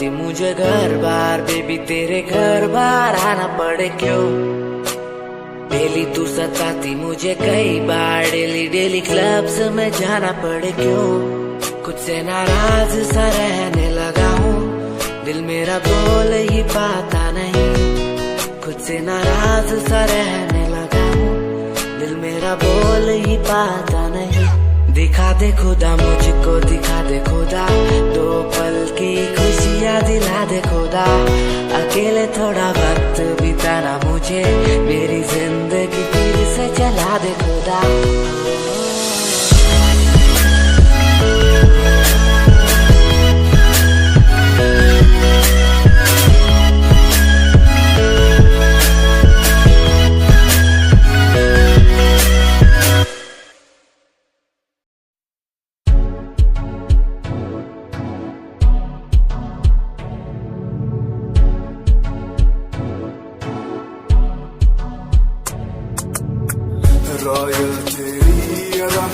बुलाती मुझे घर बार, बेबी तेरे घर बार आना पड़े क्यों? डेली तू सताती मुझे कई बार, डेली डेली क्लब्स में जाना पड़े क्यों? खुद से नाराज सा रहने लगा हूँ, दिल मेरा बोल ही पाता नहीं। खुद से नाराज सा रहने लगा हूँ, दिल मेरा बोल ही पाता नहीं। दिखा दे खुदा मुझको, दिखा दे खुदा, दो पल की खुशियाँ दिला दे खुदा। अकेले थोड़ा वक्त बिताना मुझे, मेरी जिंदगी फिर से चला दे खुदा। रॉयल तेरी अदा,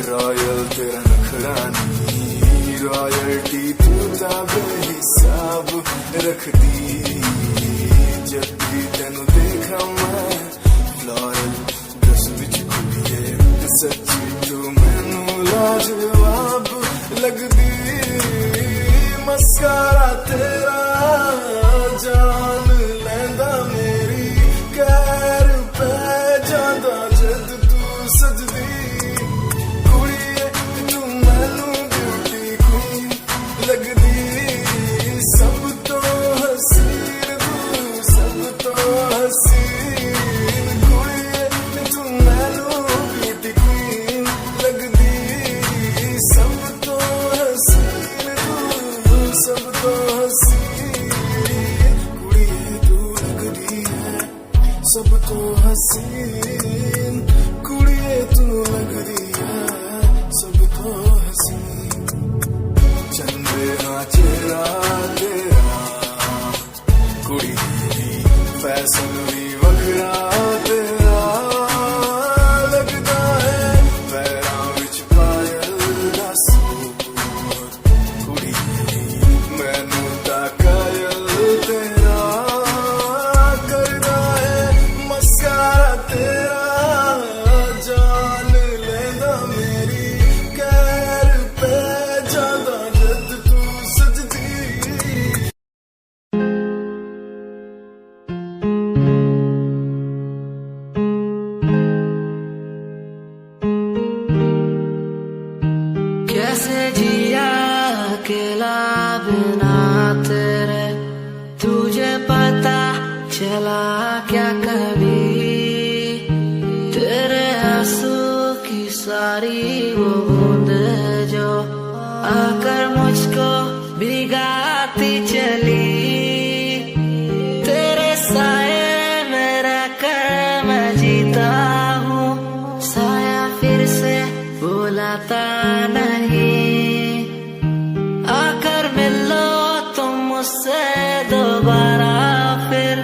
रॉयल तेरा नखरानी, रॉयल्टी तू बेहिसाब रख दी। जब भी तेनू देखा मैं फ्लोरल ड्रेस विच कुड़िए, सच्ची तू मैनू लाजवाब लगदी। मस्कारा तेरा जान लैंदा मेरी, कैर पे जादा जद तू सजदी। कुड़िए तू मैनू ब्यूटी क्वीन लगदी, सब तो हसीन तू, सब तो हसीन। कुड़िए तू मैनू ब्यूटी क्वीन लगदी, सब तो हसीन तू, सब तो हसीन। कुड़िए तू लगदी है सब तो हसीन, कुड़िए तू लगदी है सब तो हसीन। चंद्रेरा चेहरा तेरा, कुड़ी फैशन भी वखरा तेरा लगदा है। पैरां विच पायल दा सूट, कुड़ी मैनू तां कायल तेरा करदा है। मस्कारा तेरा जान लेंदा मेरी, कैर पे जादा जद तू सजदी। कैसे जिया अकेला बिना तेरे, तुझे पता चला क्या कभी? तेरे आंसू की सारी वो बूंद जो आकर मुझको भिगाती चली, तेरे साए में रहकर मैं जीता हूँ, साया फिर से बुलाता नहीं। आकर मिलो तुम मुझसे दोबारा, फिर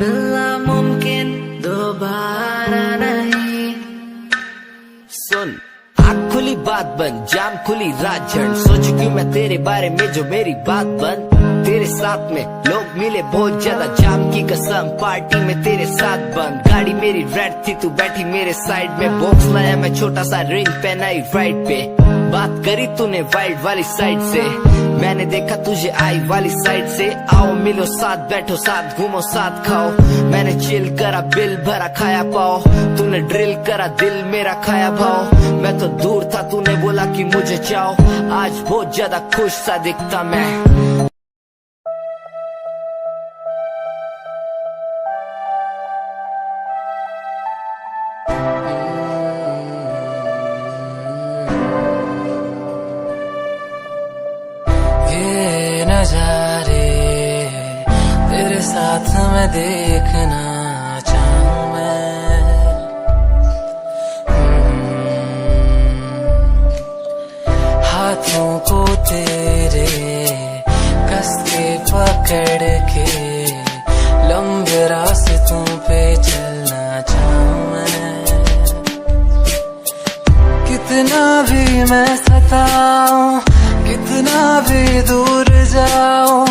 मिलना मुमकिन दोबारा नहीं। सुन आँख खुली बात बन, जाम खुली रात झड़, सोचू क्यों मैं तेरे बारे में जो मेरी बात बन। तेरे साथ में लोग मिले बहुत ज्यादा, जाम की कसम पार्टी में तेरे साथ बंद। गाड़ी मेरी रेड थी तू बैठी मेरे साइड में, बॉक्स लाया मैं छोटा सा रिंग पहनाई राइट पे। बात करी तूने वाइड वाली साइड से, मैंने देखा तुझे आई वाली साइड से। आओ मिलो साथ बैठो साथ घूमो साथ खाओ, मैंने चिल करा बिल भरा खाया पाओ, तूने ड्रिल करा दिल मेरा खाया भाव। मैं तो दूर था तूने बोला कि मुझे चाहो, आज बहुत ज्यादा खुश सा दिखता मैं। ये नजारे तेरे साथ मैं देखना चाहूं मैं, हाथों को तेरे कस के पकड़ के लंबे रास्तों पे चलना चाहूं मैं। कितना भी मैं सताऊं, कितना भी दूर जाऊं,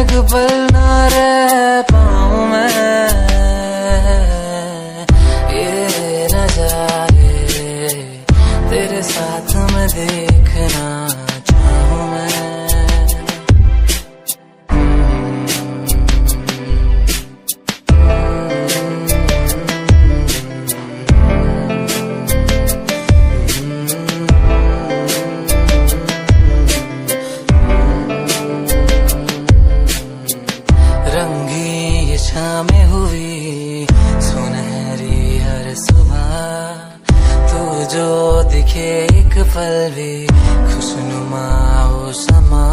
एक पल ना रह पाऊं मैं, ये नजारे तेरे साथ में देखना चाहूं मैं। शामें हुई सुनहरी हर सुबह, तू जो दिखे एक पल भी खुशनुमा हो समा।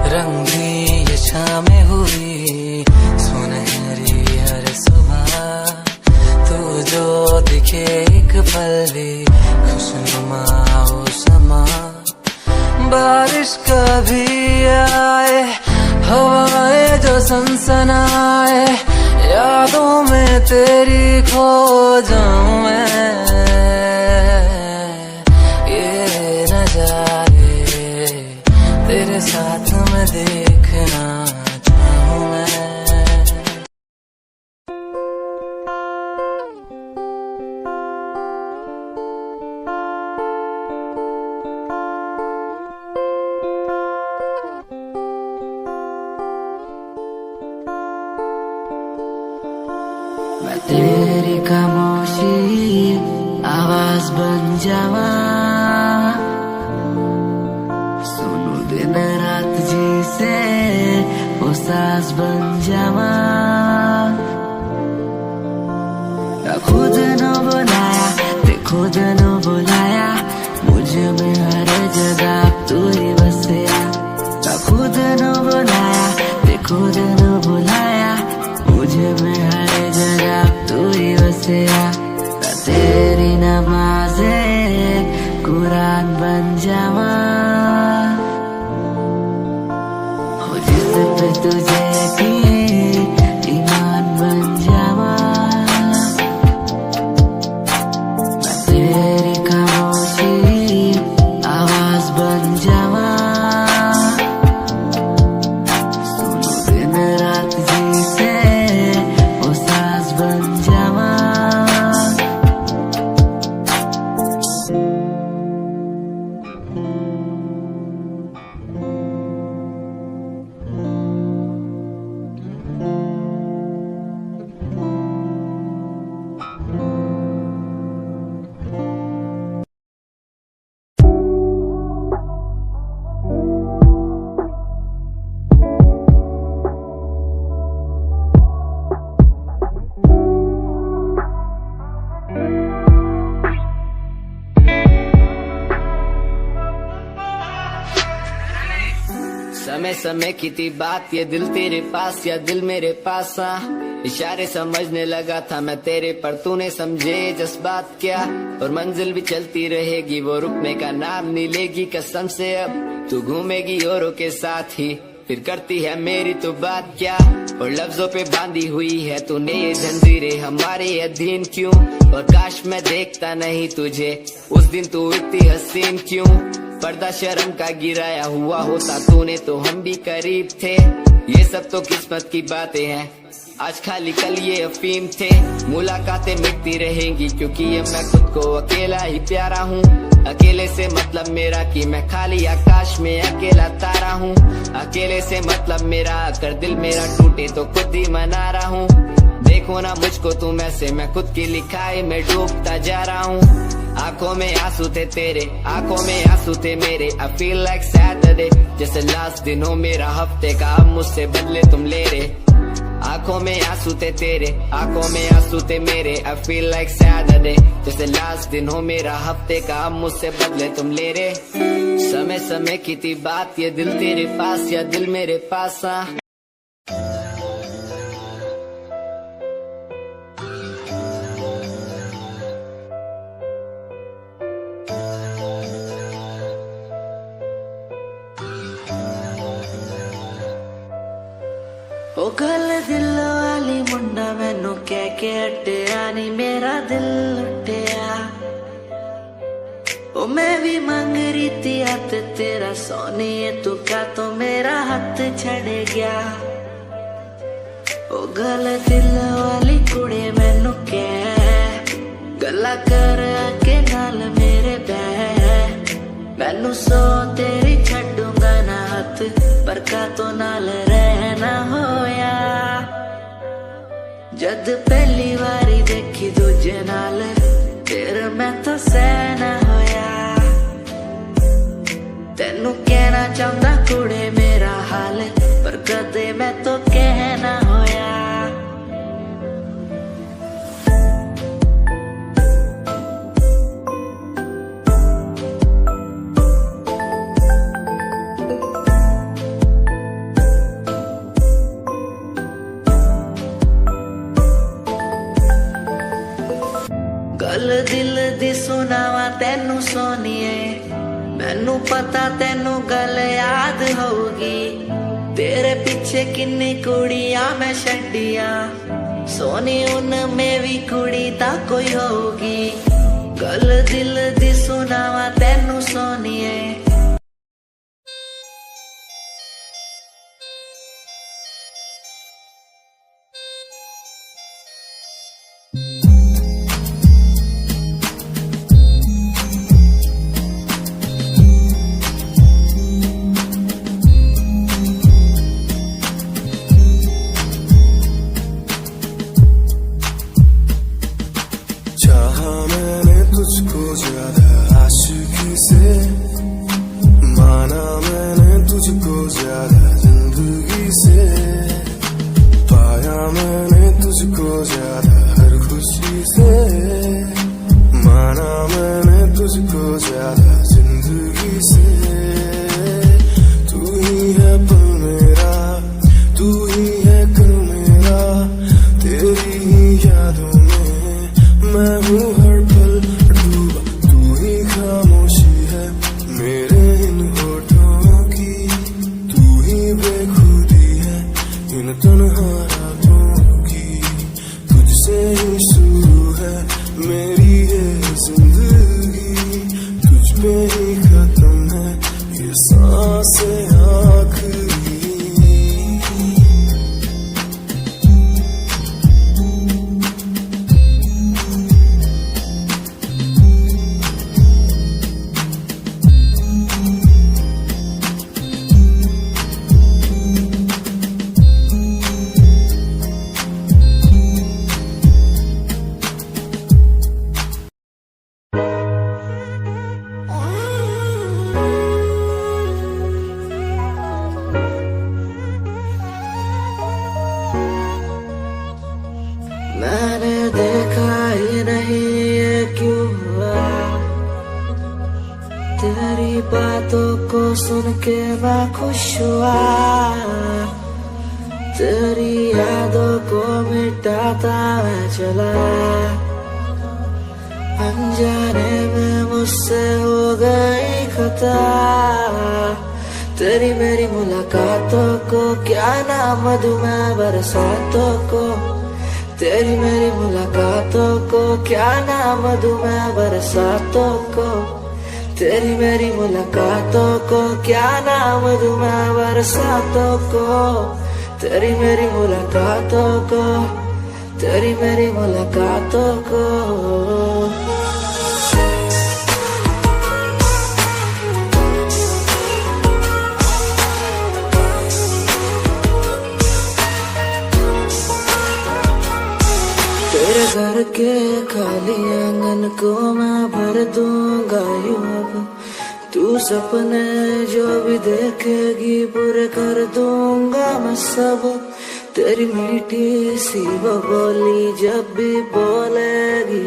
रंगी ये शामें हुई सुनहरी हर सुबह, तू जो दिखे एक पल भी खुशनुमा हो समा। बारिश कभी आए, हवाएं जो सनसनाए, यादों में तेरी खो जाऊं मैं, ये नजारे तेरे साथ में देखना चाहूं मैं। मैं तेरी खामोशी आवाज बन जावा, सुनू दिन रात जी से वो सांस बन जावा। खुद न बुलाया ते खुद न बुलाया, मुझे में हर जगह तू ही बसया। खुद न बुलाया ते खुद न बुलाया, मुझे में हर जगह तू ही बसया। तेरी नमाज़े कुरान बन जावा, हो जिस पे तुझे की ईमान बन जावा। मैं तेरी खामोशी आवाज बन जावा, सुनो दिन रात जी से वो सांस बन जावा। समय समय की थी बात, ये दिल तेरे पास या दिल मेरे पास आ। इशारे समझने लगा था मैं तेरे, पर तूने समझे जज्बात क्या। और मंजिल भी चलती रहेगी, वो रुकने का नाम नहीं लेगी कसम से। अब तू घूमेगी औरों के साथ ही, फिर करती है मेरी तो बात क्या। और लफ्जों पे बांधी हुई है तूने ये जंजीरें हमारे अधीन क्यों। और काश मैं देखता नहीं तुझे उस दिन, तू इतनी हसीन क्यों। पर्दा शर्म का गिराया हुआ होता तूने तो हम भी करीब थे। ये सब तो किस्मत की बातें हैं, आज खाली कल ये अफीम थे। मुलाकातें मिटती रहेंगी क्योंकि ये मैं खुद को अकेला ही प्यारा हूँ। अकेले से मतलब मेरा कि मैं खाली आकाश में अकेला तारा हूँ। अकेले से मतलब मेरा अगर दिल मेरा टूटे तो खुद ही मना रहा हूँ। देखो ना मुझको तुम ऐसे, मैं खुद की लिखाई में डूबता जा रहा हूँ। आंखों में आंसू थे तेरे, आंखों में आंसू थे मेरे। I feel like Saturday, जैसे लास्ट दिन हो मेरा हफ्ते का, अब मुझसे बदले तुम ले रहे। आंखों में आंसू थे तेरे, आंखों में आंसू थे मेरे। I feel like Saturday, जैसे लास्ट दिन हो मेरा हफ्ते का, अब मुझसे बदले तुम ले रहे। समय समय की थी बात, ये दिल तेरे पास या दिल मेरे पास आ। ओ गल दिल वाली मुंडा मैनू कह के हटिया नी मेरा दिल लुटिया। ओ मैं भी मंग रही थी ते तेरा सोनिए तू क्या तो मेरा हाथ छड़ गया ओ गल दिल वाली कुड़ी मैनू कह गल्ला कर के नाल मेरे बह मैनू सो तेरी छड्डूंगा ना हाथ पर का तो नाल रहना होया जद पहली बारी देखी दूजे नाल फिर मैं तो सहना होया तेनू कहना चाहता कुड़े मेरा हाल पर कदे मैं तो कहना होया गल दिल दी सुनावा तेनू सोनिए मैनू पता तेनू गल याद होगी तेरे पीछे किन्नी कुड़ियां मैं छड्डियां सोनी उनमें भी कुड़ी ता कोई होगी गल दिल दी सुनावा तेनू सोनिए चाहा मैंने तुझको ज्यादा आशिकी से माना मैंने तुझको ज्यादा जिंदगी से पाया मैंने तुझको ज्यादा हर खुशी से माना मैंने तुझको ज्यादा जिंदगी से तू ही है पल मेरा तू ही है कल मेरा तेरी ही यादों में मैं हूँ हर पल डूबा तू ही खामोशी है मेरे इन होठों की तू ही बेखुदी है इन तन्हा रातों की तुझसे ही शुरू है मेरी ये जिंदगी तुझ पे ही खत्म है ये सांसें आखिरी मैंने देखा ही नहीं ये क्यों हुआ तेरी बातों को सुन के मैं खुश हुआ तेरी यादों को मिटाता मैं चला अनजाने में मुझसे हो गई खता तेरी मेरी मुलाकातों को क्या नाम दूं मैं बरसातों को तेरी मेरी मुलाकातों को क्या नाम दूं मैं बरसातों को तेरी मेरी मुलाकातों को क्या नाम दूं मैं बरसातों को तेरी मेरी मुलाकातों को तेरी मेरी मुलाकातों को तेरे घर के खाली आंगन को मैं भर दूंगा यूं अब तू सपने जो भी देखेगी पूरे कर दूंगा मैं सब तेरी मीठी सी वो बोली जब भी बोलेगी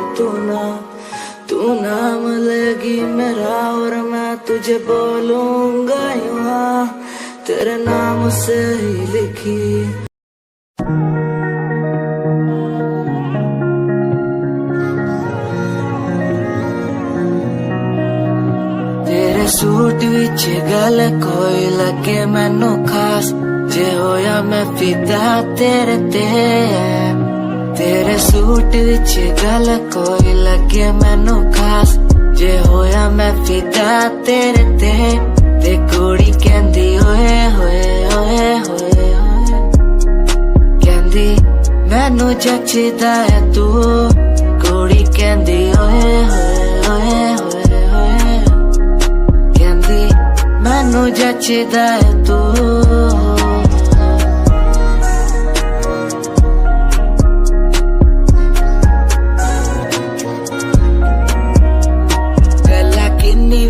तू नाम लेगी मेरा और मैं तुझे बोलूंगा यूं तेरे नाम से ही लिखी सूट विच गल कोई लगे मैनू खास जे होया मैं फिदा तेरे ते तेरे सूट विच गल कोई लगे मैनू खास जे होया मैं फिदा तेरे ते कुड़ी कहंदी ओए होए ओए होए कहंदी मैनू जचदा है तू कुड़ी कहंदी ओए होए ओए होए कहंदी मैनू जचदा है तू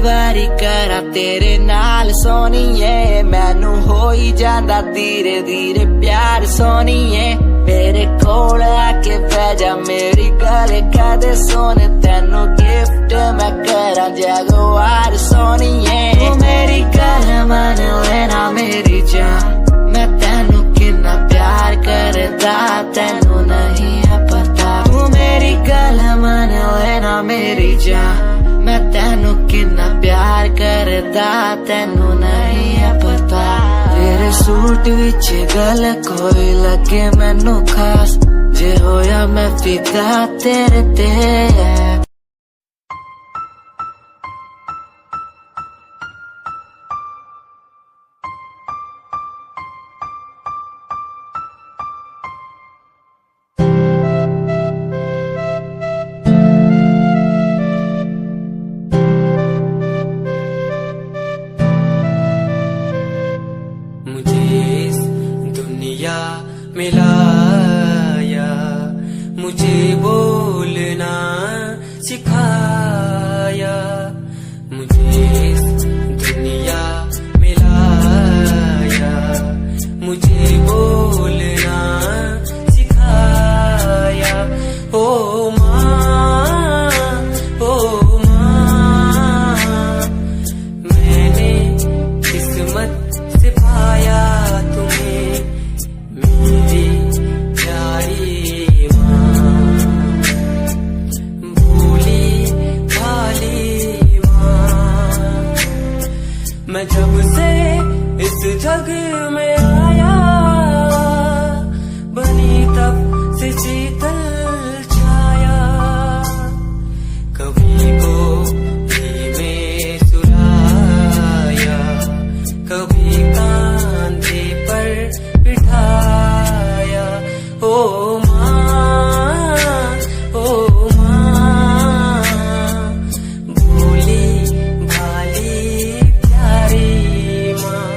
वारी करा तेरे नाल सोनीए मैनू हो ही जांदा धीरे धीरे प्यार सोनीए मेरे कोल आके बह जा मेरी गल कदे सोने तेनू गिफ्ट मैं करा जगवार सोनीए तू मेरी गल मन लेना मेरी जान मैं तेनू कितना प्यार करदा तेनू नहीं है पता तू मेरी गल मन लेना मेरी जान मैं तेनू कितना प्यार करदा तेनू नहीं है पता तेरे सूट विच गल कोई लगे मैनू खास जे होया मैं फिदा तेरे ते मिलाया मुझे बोलना सिखाया मुझे इस दुनिया मिलाया मुझे बोलना सिखाया ओ माँ मैंने किस्मत से पाया तुम्हें मेरी प्यारी माँ भोली भाली माँ मैं जब से इस जग में आया बनी तब से शीतल छाया कभी गोदी में सुलाया कभी कांधे पर बिठाया ओ माँ भोली भाली प्यारी माँ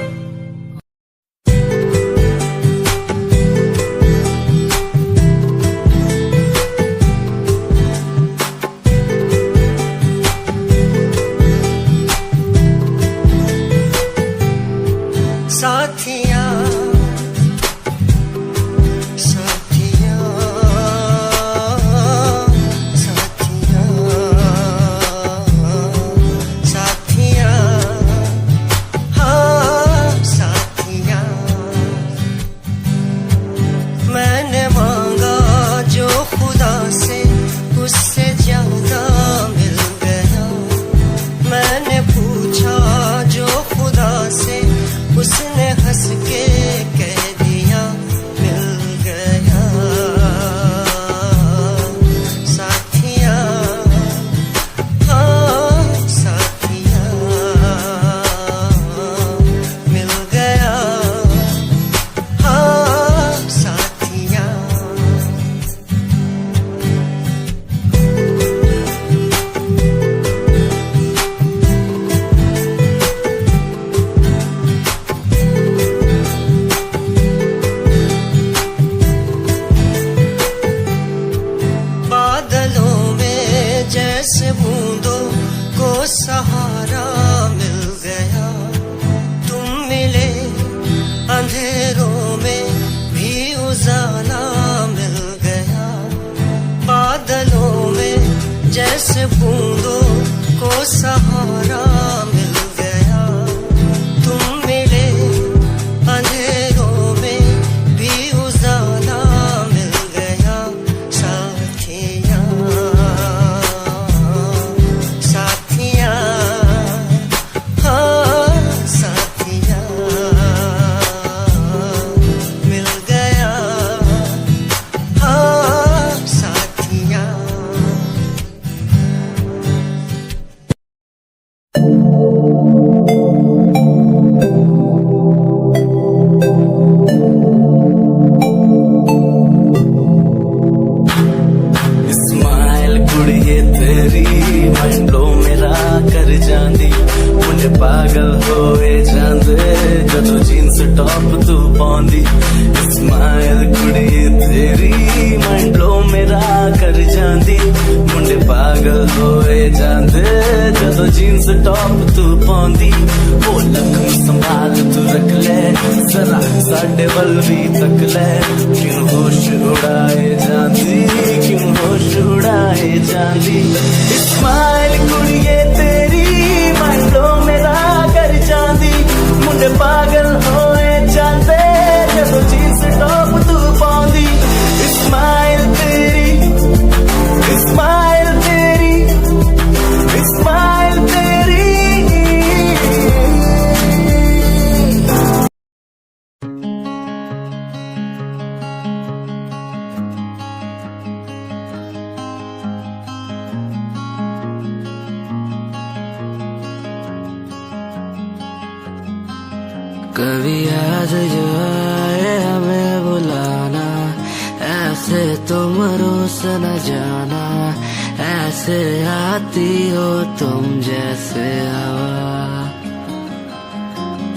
पागल होए जांदे जदों जीन्स टॉप तू पाउंदी स्माइल कुड़िए तेरी माइंड ब्लो मेरा कर जांदी मुंडे पागल होए जांदे जदों जीन्स टॉप तू पाउंदी वो लखन संभाल तू रख ले जरा साडे वल भी तक ले क्यों होश उड़ाए जांदी क्यों होश उड़ाए जांदी स्माइल कुड़िए तेरी माइंड ब्लो मेरा कर जांदी मुंडे पागल होए जांदे जदों जीन्स टॉप तू पाउंदी स्माइल तेरी स्माइल तेरी स्माइल तेरी कभी याद जो आए हमें बुलाना ऐसे तुम रोस न जाना ऐसे आती हो तुम जैसे हवा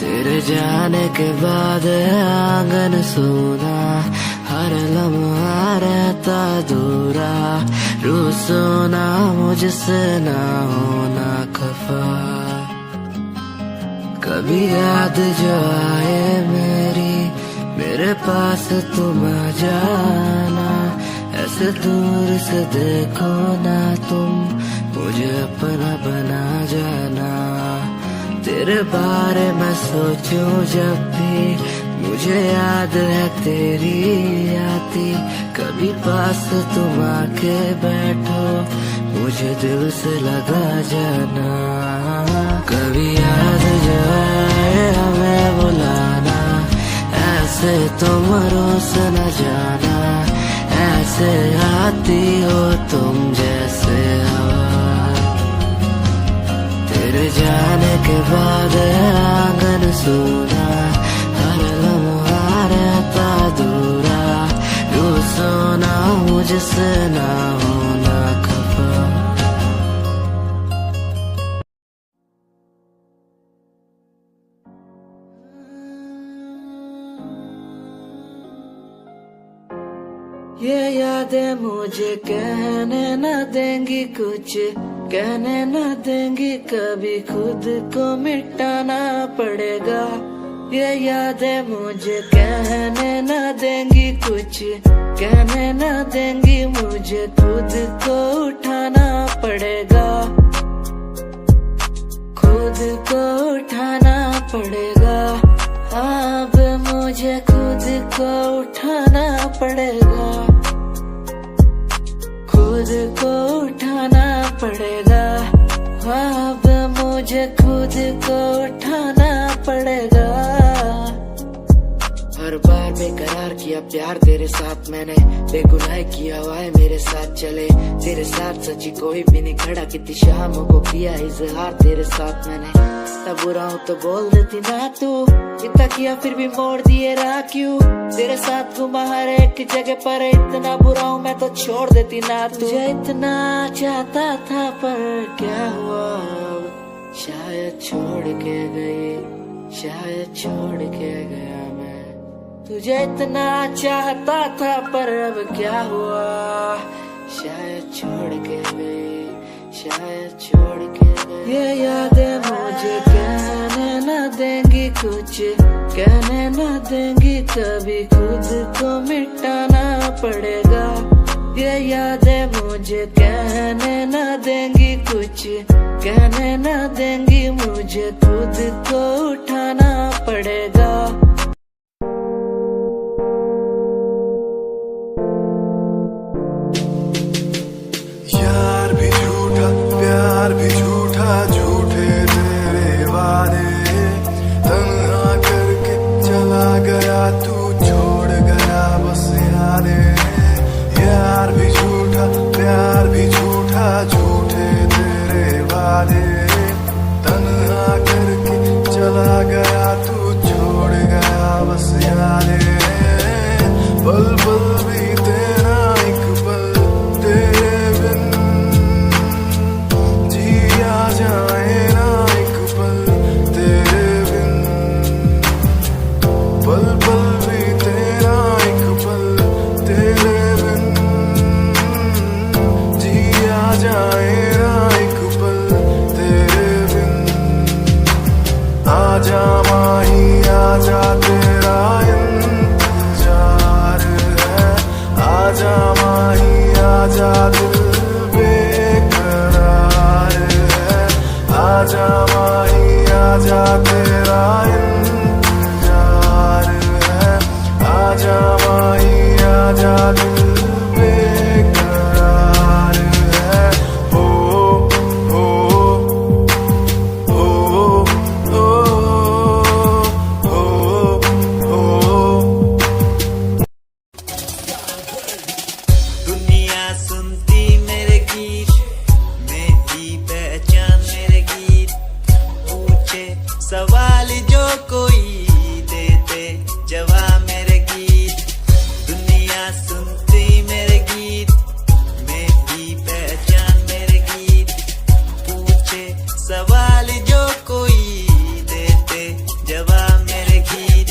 तेरे जाने के बाद आंगन सूना हर लम्हा रहता दूरा रूसोना मुझसे ना होना खफा कभी याद जो आए मेरे पास तुम आ जाना ऐसे दूर से देखो ना तुम मुझे अपना बना जाना तेरे बारे में सोचूं जब भी मुझे याद है तेरी आती कभी पास तुम आके बैठो मुझे दिल से लगा जाना कभी याद जो आए हमें बुलाना ऐसे तुम रोस न जाना ऐसे आती हो तुम जैसे हवा तेरे जाने के बाद आंगन सूना हर लम्हा रहता दूरा रूसोना मुझसे ना होना खफा ये यादें मुझे कहने न देंगी कुछ कहने न देंगी कभी खुद को मिटाना पड़ेगा ये यादें मुझे कहने न देंगी कुछ कहने न देंगी मुझे खुद को उठाना पड़ेगा खुद को उठाना पड़ेगा अब मुझे खुद को उठाना पड़ेगा खुद को उठाना पड़ेगा अब मुझे खुद को उठाना पड़ेगा हर बार बेकरार किया प्यार तेरे साथ मैंने बेगुनाह किया हुआ है मेरे साथ चले तेरे साथ सच्ची कोई भी नहीं खड़ा कितनी शामों को किया इजहार तेरे साथ मैंने तब बुरा हूँ तो बोल देती ना तू इतना किया फिर भी मोड़ दिए राह क्यों तेरे साथ घुमा हर एक जगह पर इतना बुरा हूँ मैं तो छोड़ देती ना तुझे इतना चाहता था पर क्या हुआ अब शायद छोड़ के गई शायद छोड़ के गया मैं तुझे इतना चाहता था पर अब क्या हुआ शायद छोड़ के गई शायद छोड़ के गई ये यादें मुझे कहने न देंगी कुछ कहने न देंगी कभी खुद को मिटाना पड़ेगा ये यादें मुझे कहने न देंगी कुछ कहने न देंगी मुझे खुद को उठाना पड़ेगा यार भी झूठा प्यार भी झूठा झूठे तेरे वादे तन्हा करके चला गया तू छोड़ गया बस यादें यार भी झूठा प्यार भी झूठा झूठे तेरे वादे तन्हा करके चला गया तू छोड़ गया आजा माही आजा तेरा इंतजार है, आजा माही आजा दिल बेकरार है, आजा माही आजा तेरा इंतजार है, आजा माही आजा दिल बेकरार है। ओ ओ ओ ओ ओ दुनिया सुनती मेरे गीत, मेरी पहचान मेरे गीत, पूछे सवाल जो कोई देते जवाब मेरे गीत। दुनिया सुनती मेरे गीत, मेरी पहचान मेरे गीत, पूछे सवाल जो कोई देते जवाब मेरे गीत।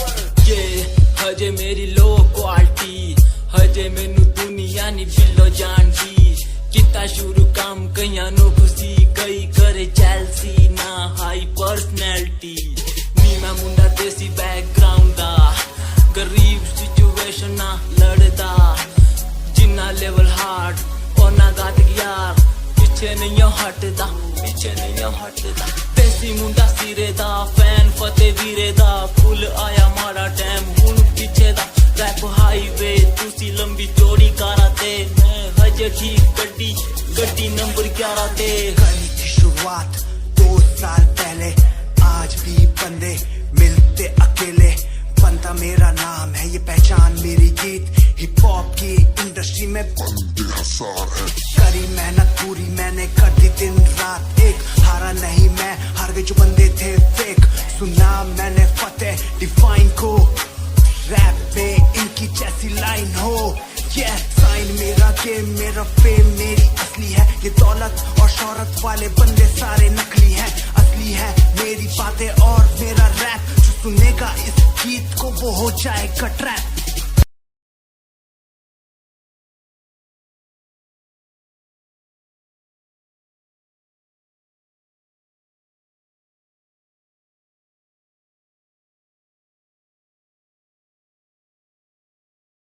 ये हजे मेरी लो क्वालिटी, हजे मैनू दुनिया नी बिलो जानती। किता शुरू काम कईयां नु खुशी, कई करे चैलसी ना हाई पर्सनैलिटी। नी मैं मुंडा देसी बैकग्राउंड दा, गरीब सिचुएशन ना लड़दा। जिन्ना लेवल हार्ड ओना गात यार, पीछे नहीं हटदा, पीछे नहीं हटदा। देसी मुंडा सिरे दा, फैन फतेह वीरे दा। फुल आया मारा टाइम हुन पीछे दा। रैप हाईवे तुसी लंबी चौड़ी कराते, मैं हजे ठीक गड्डी गड्डी नंबर 11 ते। करी थी शुरुआत 2 साल पहले, आज भी बंदे मिलते अकेले। बनता मेरा नाम है, ये पहचान मेरी गीत। हिप हॉप की इंडस्ट्री में बंदे हजार है। करी मेहनत पूरी मैंने, कर दी दिन रात एक। हारा नहीं मैं, हार गए जो बंदे थे फेक। सुना मैंने फतेह डिफाइन को, रैप पे इनकी जैसी लाइन हो। ये साइन मेरा गेम मेरा फेम मेरी असली है। ये दौलत और शोहरत वाले बंदे सारे नकली हैं, असली है मेरी बातें और मेरा रैप। जो सुनेगा इस गीत को वो हो जाएगा ट्रैप।